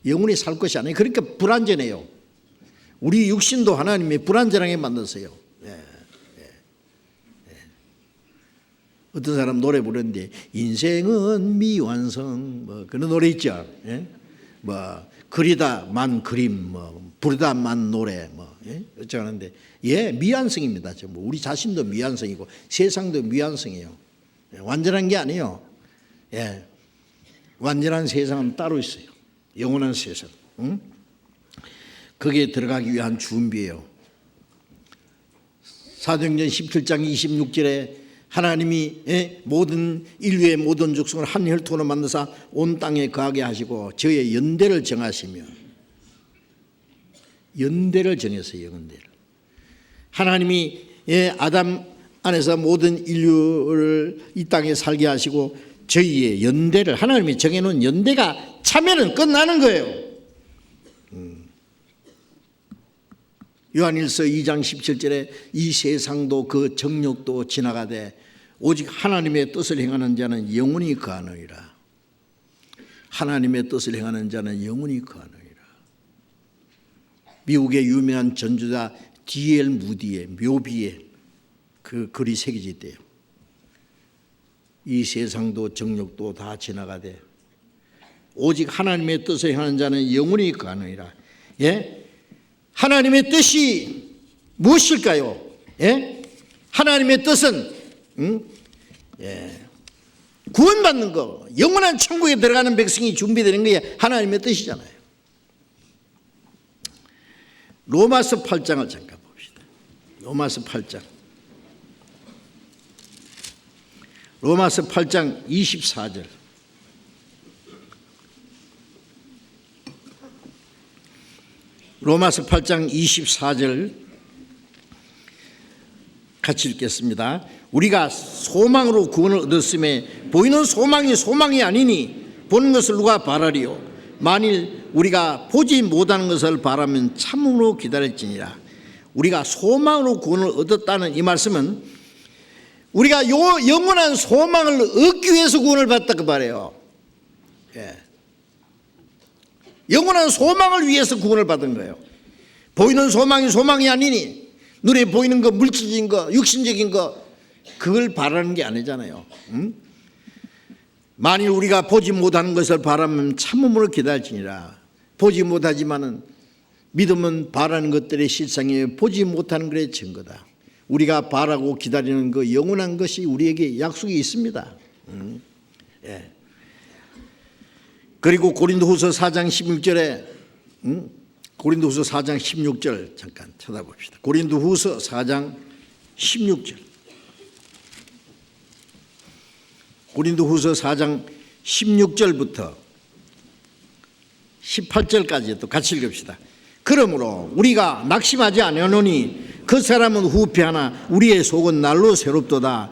영원히 살 것이 아니에요. 그러니까 불안전해요. 우리 육신도 하나님이 불안전하게 만들었어요. 어떤 사람 노래 부르는데 인생은 미완성 뭐 그런 노래 있죠. 뭐 그리다만 그림 뭐 부르다만 노래 뭐 어쩌는데 미완성입니다. 전부 우리 자신도 미완성이고 세상도 미완성이에요. 완전한 게 아니에요. 완전한 세상은 따로 있어요. 영원한 세상. 거기에 들어가기 위한 준비예요. 사도행전 17장 26절에 하나님이 모든 인류의 모든 족속을 한 혈통으로 만드사 온 땅에 거하게 하시고 저의 연대를 정하시며 연대를 정했어요. 연대를. 하나님이 아담 안에서 모든 인류를 이 땅에 살게 하시고 저희의 연대를 하나님이 정해놓은 연대가 차면은 끝나는 거예요. 요한일서 2장 17절에 이 세상도 그 정욕도 지나가되 오직 하나님의 뜻을 행하는 자는 영원히 거하느니라. 하나님의 뜻을 행하는 자는 영원히 거하느니라. 미국의 유명한 전주자 D.L. 무디의 묘비에 그 글이 새겨져 있대요. 이 세상도 정욕도 다 지나가되 오직 하나님의 뜻을 행하는 자는 영원히 거하느니라. 하나님의 뜻이 무엇일까요? 하나님의 뜻은 구원받는 거, 영원한 천국에 들어가는 백성이 준비되는 게 하나님의 뜻이잖아요. 로마서 8장을 잠깐 봅시다. 로마서 8장. 로마서 8장 24절. 로마서 8장 24절 같이 읽겠습니다. 우리가 소망으로 구원을 얻었음에 보이는 소망이 소망이 아니니 보는 것을 누가 바라리요. 만일 우리가 보지 못하는 것을 바라면 참으로 기다릴지니라. 우리가 소망으로 구원을 얻었다는 이 말씀은 우리가 영원한 소망을 얻기 위해서 구원을 받다고 말해요. 영원한 소망을 위해서 구원을 받은 거예요. 보이는 소망이 소망이 아니니 눈에 보이는 거, 물질적인 거, 육신적인 거 그걸 바라는 게 아니잖아요. 만일 우리가 보지 못하는 것을 바라면 참음으로 기다릴지니라. 보지 못하지만은 믿음은 바라는 것들의 실상이에요. 보지 못하는 것의 증거다. 우리가 바라고 기다리는 그 영원한 것이 우리에게 약속이 있습니다. 그리고 고린도후서 4장 16절에 고린도후서 4장 16절 잠깐 쳐다봅시다. 고린도후서 4장 16절. 고린도후서 4장 16절부터 18절까지 또 같이 읽읍시다. 그러므로 우리가 낙심하지 아니하노니 그 사람은 후패하나 우리의 속은 날로 새롭도다.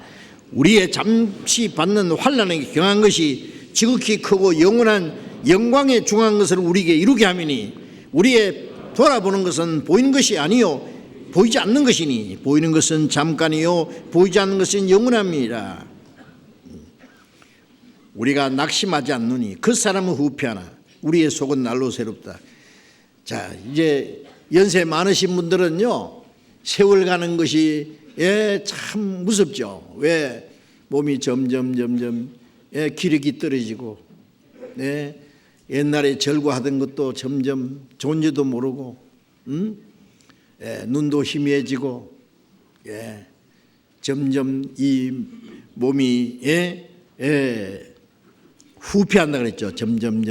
우리의 잠시 받는 환난에 경한 것이 지극히 크고 영원한 영광에 중한 것을 우리에게 이루게 하미니 우리의 돌아보는 것은 보이는 것이 아니요 보이지 않는 것이니 보이는 것은 잠깐이요 보이지 않는 것은 영원함이라. 우리가 낙심하지 않느니 그 사람은 후패하나 우리의 속은 날로 새롭다. 자, 이제 연세 많으신 분들은요 세월 가는 것이 참 무섭죠. 왜? 몸이 점점 기력이 떨어지고 옛날에 절구하던 것도 점점 존재도 모르고 눈도 희미해지고 점점 이 몸이 후패한다 그랬죠. 점점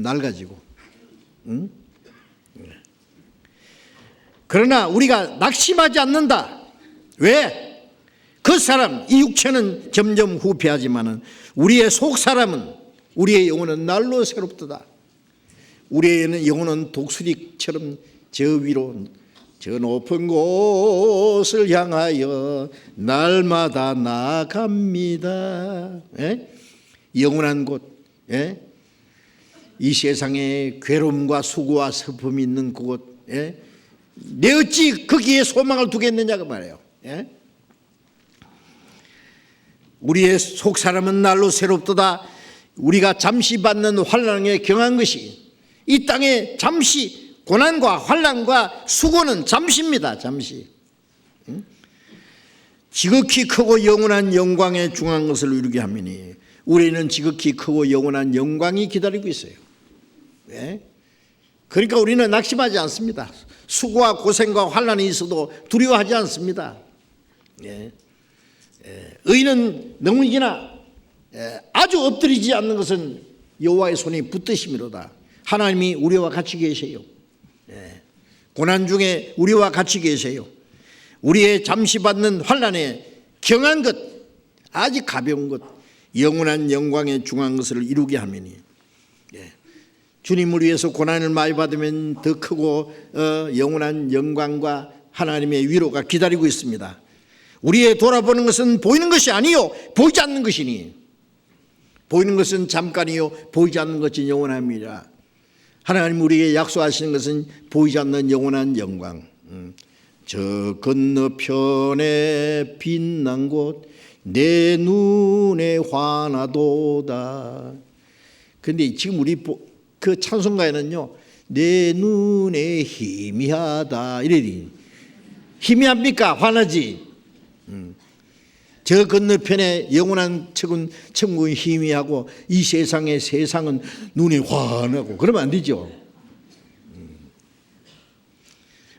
낡아지고. 그러나 우리가 낙심하지 않는다. 왜? 그 사람, 이 육체는 점점 후패하지만은 우리의 속 사람은 우리의 영혼은 날로 새롭도다. 우리의 영혼은 독수리처럼 저 위로 저 높은 곳을 향하여 날마다 나아갑니다. 영원한 곳, 이 세상에 괴로움과 수고와 슬픔이 있는 그곳, 내 어찌 거기에 소망을 두겠느냐고 말해요. 우리의 속 사람은 날로 새롭도다. 우리가 잠시 받는 환난에 경한 것이 이 땅에 잠시 고난과 환난과 수고는 잠시입니다. 잠시. 지극히 크고 영원한 영광에 중한 것을 이루게 하미니 우리는 지극히 크고 영원한 영광이 기다리고 있어요. 네? 그러니까 우리는 낙심하지 않습니다. 수고와 고생과 환난이 있어도 두려워하지 않습니다. 네? 의인은 넘어지나 아주 엎드리지 않는 것은 여호와의 손이 붙드심이로다. 하나님이 우리와 같이 계세요. 고난 중에 우리와 같이 계세요. 우리의 잠시 받는 환난에 경한 것, 아주 가벼운 것, 영원한 영광에 중한 것을 이루게 하미니 주님을 위해서 고난을 많이 받으면 더 크고 영원한 영광과 하나님의 위로가 기다리고 있습니다. 우리의 돌아보는 것은 보이는 것이 아니요 보이지 않는 것이니 보이는 것은 잠깐이요 보이지 않는 것이 영원함이라. 하나님 우리에게 약속하시는 것은 보이지 않는 영원한 영광. 저 건너편에 빛난 곳 내 눈에 환하도다. 그런데 지금 우리 그 찬송가에는요 내 눈에 희미하다 이래요. 희미합니까? 환하지. 저 건너편에 영원한 천국은 희미하고 이 세상은 눈이 환하고 그러면 안 되죠.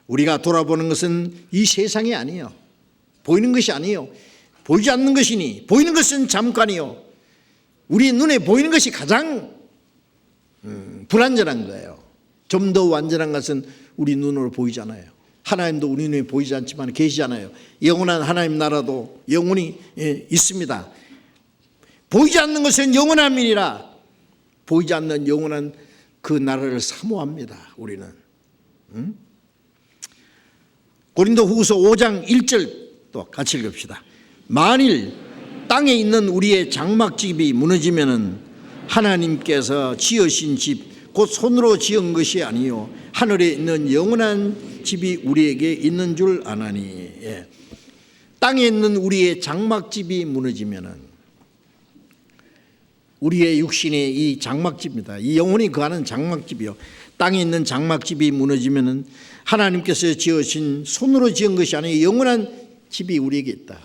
우리가 돌아보는 것은 이 세상이 아니에요. 보이는 것이 아니에요. 보이지 않는 것이니 보이는 것은 잠깐이요. 우리 눈에 보이는 것이 가장 불완전한 거예요. 좀 더 완전한 것은 우리 눈으로 보이잖아요. 하나님도 우리 눈에 보이지 않지만 계시잖아요. 영원한 하나님 나라도 영원히 있습니다. 보이지 않는 것은 영원함이니라. 보이지 않는 영원한 그 나라를 사모합니다. 우리는. 고린도후서 5장 1절 또 같이 읽읍시다. 만일 땅에 있는 우리의 장막집이 무너지면은 하나님께서 지으신 집 곧 손으로 지은 것이 아니요 하늘에 있는 영원한 집이 우리에게 있는 줄 아나니. 땅에 있는 우리의 장막집이 무너지면은 우리의 육신이 이 장막집입니다. 이 영혼이 거하는 장막집이요. 땅에 있는 장막집이 무너지면은 하나님께서 지으신 손으로 지은 것이 아니요 영원한 집이 우리에게 있다.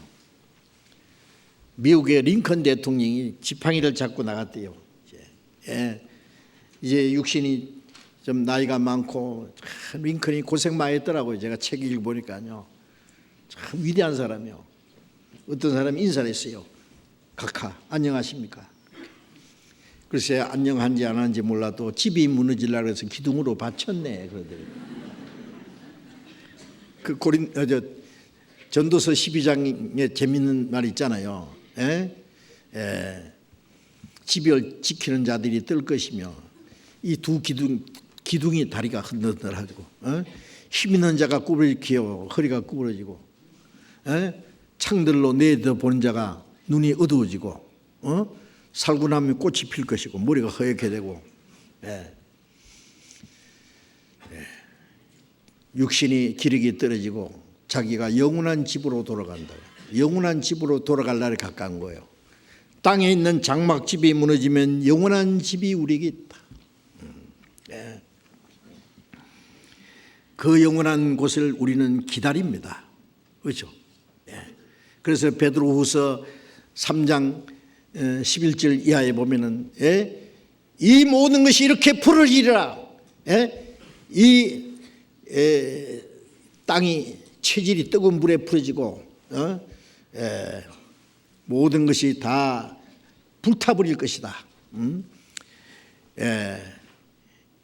미국의 링컨 대통령이 지팡이를 잡고 나갔대요. 이제 육신이 좀 나이가 많고 참 링컨이 고생 많이 했더라고요. 제가 책 읽어보니까요. 참 위대한 사람이요. 어떤 사람이 인사를 했어요. 각하 안녕하십니까. 글쎄 안녕한지 안 하는지 몰라도 집이 무너지려고 해서 기둥으로 받쳤네 그러더라고요. 그 전도서 12장에 재밌는 말 있잖아요. 집을 지키는 자들이 뜰 것이며 이 두 기둥이 다리가 흔들흔들하고 힘 있는 자가 굽을 기어 허리가 구부러지고 창들로 내다보는 자가 눈이 어두워지고 살고 나면 꽃이 필 것이고 머리가 허옇게 되고 육신이 기력이 떨어지고 자기가 영원한 집으로 돌아간다. 영원한 집으로 돌아갈 날이 가까운 거예요. 땅에 있는 장막집이 무너지면 영원한 집이 우리에게 있다. 그 영원한 곳을 우리는 기다립니다. 그렇죠? 그래서 베드로후서 3장 11절 이하에 보면은 이 모든 것이 이렇게 풀어지리라. 이 땅이 체질이 뜨거운 물에 풀어지고 모든 것이 다 불타버릴 것이다.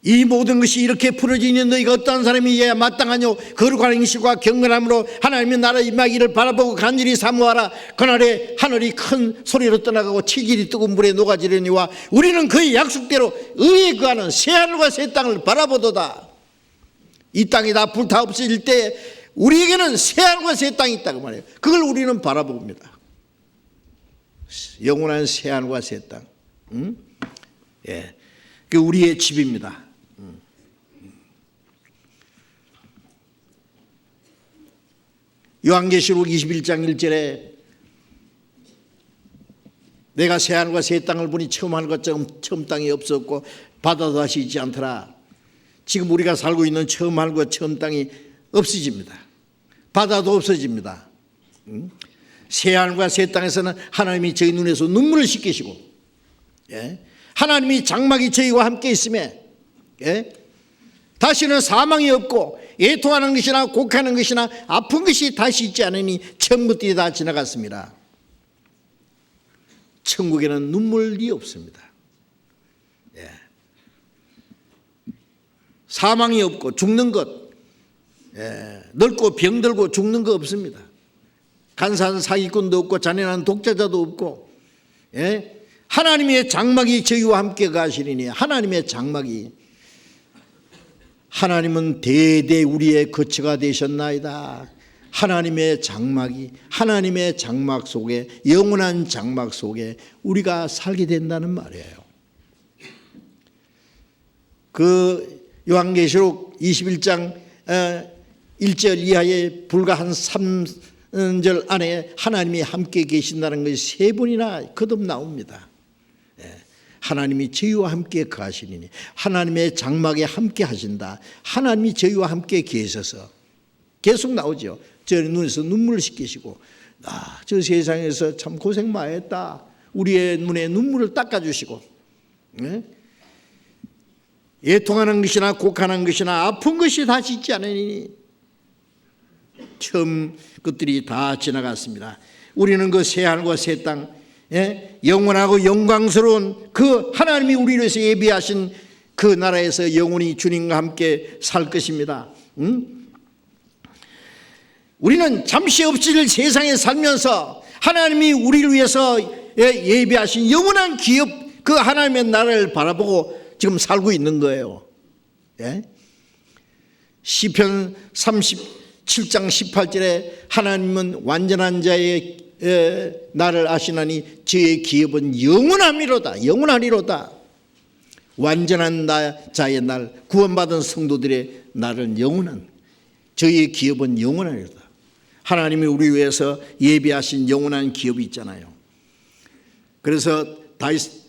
이 모든 것이 이렇게 풀어지니 너희가 어떠한 사람이 이해야 마땅하뇨. 거룩한 행실과 경건함으로 하나님의 나라 임하기를 바라보고 간절히 사모하라. 그날에 하늘이 큰 소리로 떠나가고 체질이 뜨거운 물에 녹아지려니와 우리는 그의 약속대로 의에 거하는 새하늘과 새 땅을 바라보도다. 이 땅이 다 불타 없어질 때 우리에게는 새하늘과 새 땅이 있다고 말해요. 그걸 우리는 바라봅니다. 영원한 새하늘과 새 땅. 그 우리의 집입니다. 요한계시록 21장 1절에 내가 새하늘과 새 땅을 보니 처음 하늘과 처음 땅이 없었고 바다도 다시 있지 않더라. 지금 우리가 살고 있는 처음 하늘과 처음 땅이 없어집니다. 바다도 없어집니다. 새 하늘과 새 땅에서는 하나님이 저희 눈에서 눈물을 씻기시고, 하나님이 장막이 저희와 함께 있음에 다시는 사망이 없고 애통하는 것이나 곡하는 것이나 아픈 것이 다시 있지 않으니 천부들이 다 지나갔습니다. 천국에는 눈물이 없습니다. 사망이 없고 죽는 것, 늙고 병들고 죽는 거 없습니다. 간사한 사기꾼도 없고 잔인한 독자자도 없고, 하나님의 장막이 저희와 함께 가시리니, 하나님의 장막이, 하나님은 대대 우리의 거처가 되셨나이다. 하나님의 장막이, 하나님의 장막 속에, 영원한 장막 속에 우리가 살게 된다는 말이에요. 그 요한계시록 21장 1절 이하에 불과 한 3절 안에 하나님이 함께 계신다는 것이 3번이나 거듭 나옵니다. 하나님이 저희와 함께 가시리니, 하나님의 장막에 함께 하신다. 하나님이 저희와 함께 계셔서 계속 나오죠. 저 눈에서 눈물을 씻기시고, 저 세상에서 참 고생 많이 했다. 우리의 눈에 눈물을 닦아주시고, 애통하는 것이나 곡하는 것이나 아픈 것이 다시 있지 않으니 처음 것들이 다 지나갔습니다. 우리는 그 새 하늘과 새 땅, 영원하고 영광스러운 그 하나님이 우리를 위해서 예비하신 그 나라에서 영원히 주님과 함께 살 것입니다. 우리는 잠시 없을 세상에 살면서 하나님이 우리를 위해서 예비하신 영원한 기업, 그 하나님의 나라를 바라보고 지금 살고 있는 거예요. 시편 37장 18절에 하나님은 완전한 자의 나를 아시나니 저의 기업은 영원하리로다. 영원하리로다. 완전한 자의 날, 구원받은 성도들의 날은 영원한, 저의 기업은 영원하리로다. 하나님이 우리 위해서 예비하신 영원한 기업이 있잖아요. 그래서 다윗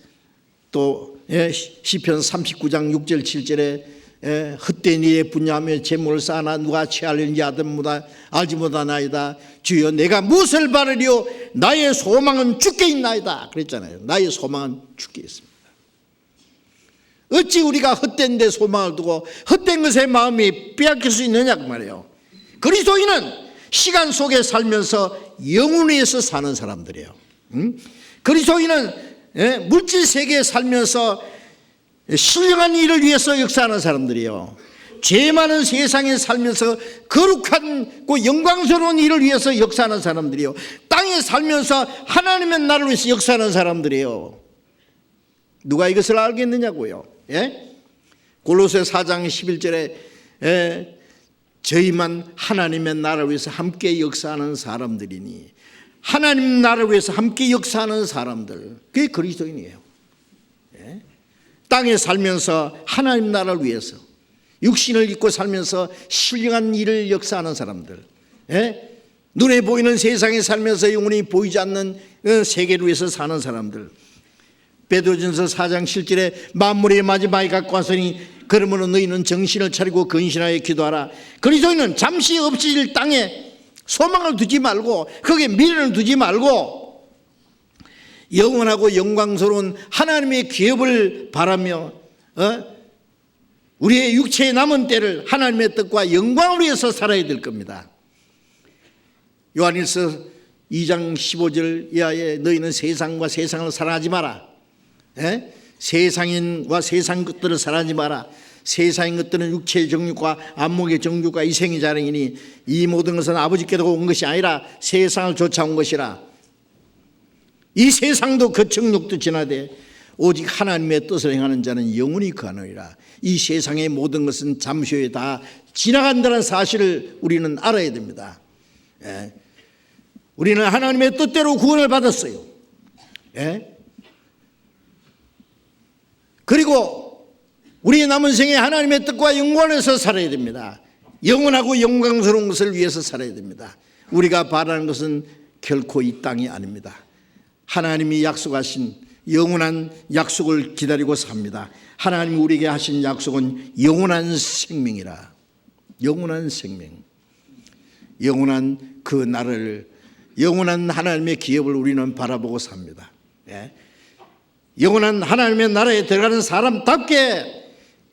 또 시편 39장 6절 7절에 헛된 일에 분야하며 재물을 쌓아나 누가 취하려는지 알지 못하나이다. 주여 내가 무엇을 바르리요 나의 소망은 주께 있나이다 그랬잖아요. 나의 소망은 주께 있습니다. 어찌 우리가 헛된 데 소망을 두고 헛된 것에 마음이 빼앗길 수 있느냐 그 말이에요. 그리스도인은 시간 속에 살면서 영혼에서 사는 사람들이에요. 그리스도인은 물질 세계에 살면서 신령한 일을 위해서 역사하는 사람들이에요. 죄 많은 세상에 살면서 거룩한 영광스러운 일을 위해서 역사하는 사람들이에요. 땅에 살면서 하나님의 나라를 위해서 역사하는 사람들이에요. 누가 이것을 알겠느냐고요. 골로새 4장 11절에 저희만 하나님의 나라를 위해서 함께 역사하는 사람들이니, 하나님 나라를 위해서 함께 역사하는 사람들, 그게 그리스도인이에요. 땅에 살면서 하나님 나라를 위해서 육신을 입고 살면서 신령한 일을 역사하는 사람들, 눈에 보이는 세상에 살면서 영원히 보이지 않는 세계를 위해서 사는 사람들. 베드로전서 4장 7절에 만물의 마지막에 갖고 왔으니 그러므로 너희는 정신을 차리고 근신하여 기도하라. 그리스도인은 잠시 없어질 땅에 소망을 두지 말고, 거기에 미래를 두지 말고 영원하고 영광스러운 하나님의 기업을 바라며 우리의 육체의 남은 때를 하나님의 뜻과 영광을 위해서 살아야 될 겁니다. 요한일서 2장 15절 이하에 너희는 세상과 세상을 사랑하지 마라. 세상인과 세상 것들을 사랑하지 마라. 세상의 것들은 육체의 정욕과 안목의 정욕과 이생의 자랑이니 이 모든 것은 아버지께로 온 것이 아니라 세상을 쫓아온 것이라. 이 세상도 그 정욕도 지나되 오직 하나님의 뜻을 행하는 자는 영원히 거하느니라. 이 세상의 모든 것은 잠시 후에 다 지나간다는 사실을 우리는 알아야 됩니다. 우리는 하나님의 뜻대로 구원을 받았어요. 그리고 우리의 남은 생에 하나님의 뜻과 영광에서 살아야 됩니다. 영원하고 영광스러운 것을 위해서 살아야 됩니다. 우리가 바라는 것은 결코 이 땅이 아닙니다. 하나님이 약속하신 영원한 약속을 기다리고 삽니다. 하나님이 우리에게 하신 약속은 영원한 생명이라. 영원한 생명, 영원한 그 나라를, 영원한 하나님의 기업을 우리는 바라보고 삽니다. 예. 영원한 하나님의 나라에 들어가는 사람답게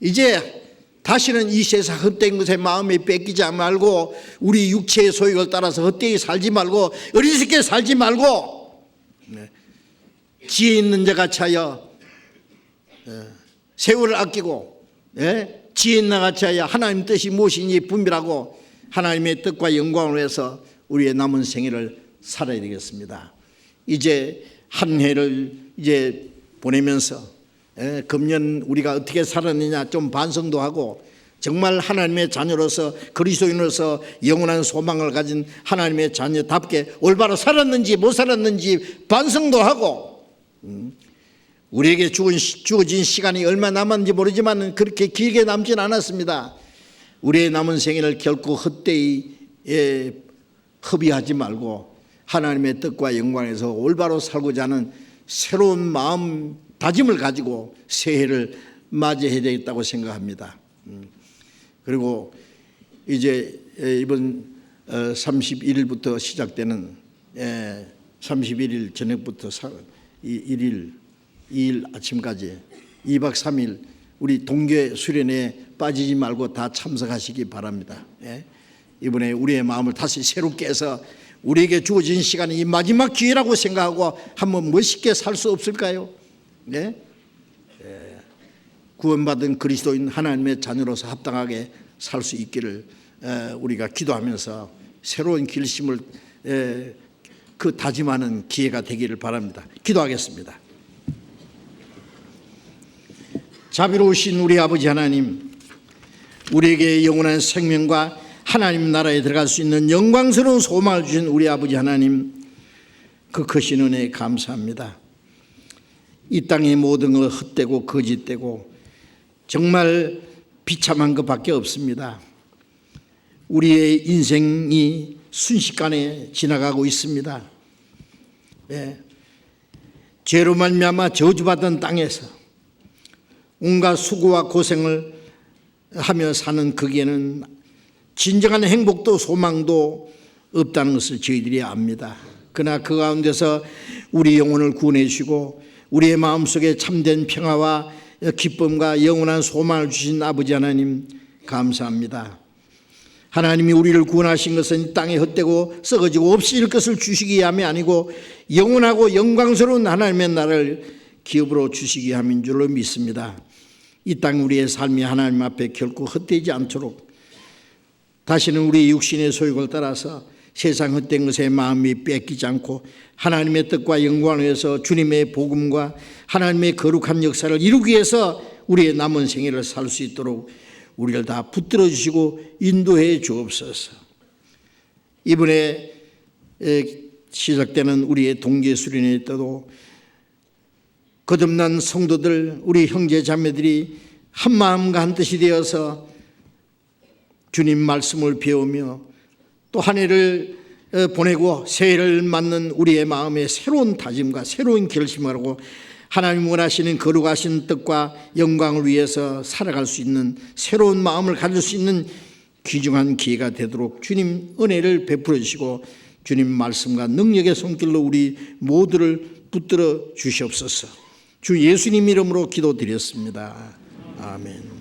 이제 다시는 이 세상 헛된 것에 마음에 뺏기지 말고, 우리 육체의 소욕을 따라서 헛되이 살지 말고, 어리석게 살지 말고, 지혜 있는 자같이 하여 세월을 아끼고, 지혜 있는 자같이 하여 하나님 뜻이 무엇인지 분별하고 하나님의 뜻과 영광을 위해서 우리의 남은 생애를 살아야 되겠습니다. 이제 한 해를 이제 보내면서 금년 우리가 어떻게 살았느냐 좀 반성도 하고, 정말 하나님의 자녀로서, 그리스도인으로서 영원한 소망을 가진 하나님의 자녀답게 올바로 살았는지 못 살았는지 반성도 하고, 우리에게 주어진 시간이 얼마 남았는지 모르지만 그렇게 길게 남진 않았습니다. 우리의 남은 생애를 결코 헛되이 허비하지 말고 하나님의 뜻과 영광에서 올바로 살고자 하는 새로운 마음 다짐을 가지고 새해를 맞이해야 되겠다고 생각합니다. 그리고 이제 이번 31일부터 시작되는 31일 저녁부터 2일 아침까지 2박 3일 우리 동계 수련회에 빠지지 말고 다 참석하시기 바랍니다. 이번에 우리의 마음을 다시 새롭게 해서 우리에게 주어진 시간이 이 마지막 기회라고 생각하고 한번 멋있게 살 수 없을까요? 구원받은 그리스도인 하나님의 자녀로서 합당하게 살 수 있기를 우리가 기도하면서 새로운 결심을 그 다짐하는 기회가 되기를 바랍니다. 기도하겠습니다. 자비로우신 우리 아버지 하나님, 우리에게 영원한 생명과 하나님 나라에 들어갈 수 있는 영광스러운 소망을 주신 우리 아버지 하나님, 그 크신 은혜에 감사합니다. 이 땅의 모든 것 헛되고 거짓되고 정말 비참한 것밖에 없습니다. 우리의 인생이 순식간에 지나가고 있습니다. 죄로 말미암아 저주받은 땅에서 온갖 수고와 고생을 하며 사는 거기에는 진정한 행복도 소망도 없다는 것을 저희들이 압니다. 그러나 그 가운데서 우리 영혼을 구원해 주시고 우리의 마음속에 참된 평화와 기쁨과 영원한 소망을 주신 아버지 하나님 감사합니다. 하나님이 우리를 구원하신 것은 이 땅에 헛되고 썩어지고 없어질 것을 주시기 위함이 아니고 영원하고 영광스러운 하나님의 나라를 기업으로 주시기 위함인 줄로 믿습니다. 이 땅 우리의 삶이 하나님 앞에 결코 헛되지 않도록 다시는 우리 육신의 소욕을 따라서 세상 헛된 것에 마음이 뺏기지 않고 하나님의 뜻과 영광을 위해서 주님의 복음과 하나님의 거룩한 역사를 이루기 위해서 우리의 남은 생애를 살 수 있도록 우리를 다 붙들어 주시고 인도해 주옵소서. 이번에 시작되는 우리의 동계 수련회 때도 거듭난 성도들, 우리 형제 자매들이 한 마음과 한 뜻이 되어서 주님 말씀을 배우며 또 한 해를 보내고 새해를 맞는 우리의 마음에 새로운 다짐과 새로운 결심을 하고 하나님 원하시는 거룩하신 뜻과 영광을 위해서 살아갈 수 있는 새로운 마음을 가질 수 있는 귀중한 기회가 되도록 주님 은혜를 베풀어 주시고 주님 말씀과 능력의 손길로 우리 모두를 붙들어 주시옵소서. 주 예수님 이름으로 기도드렸습니다. 아멘.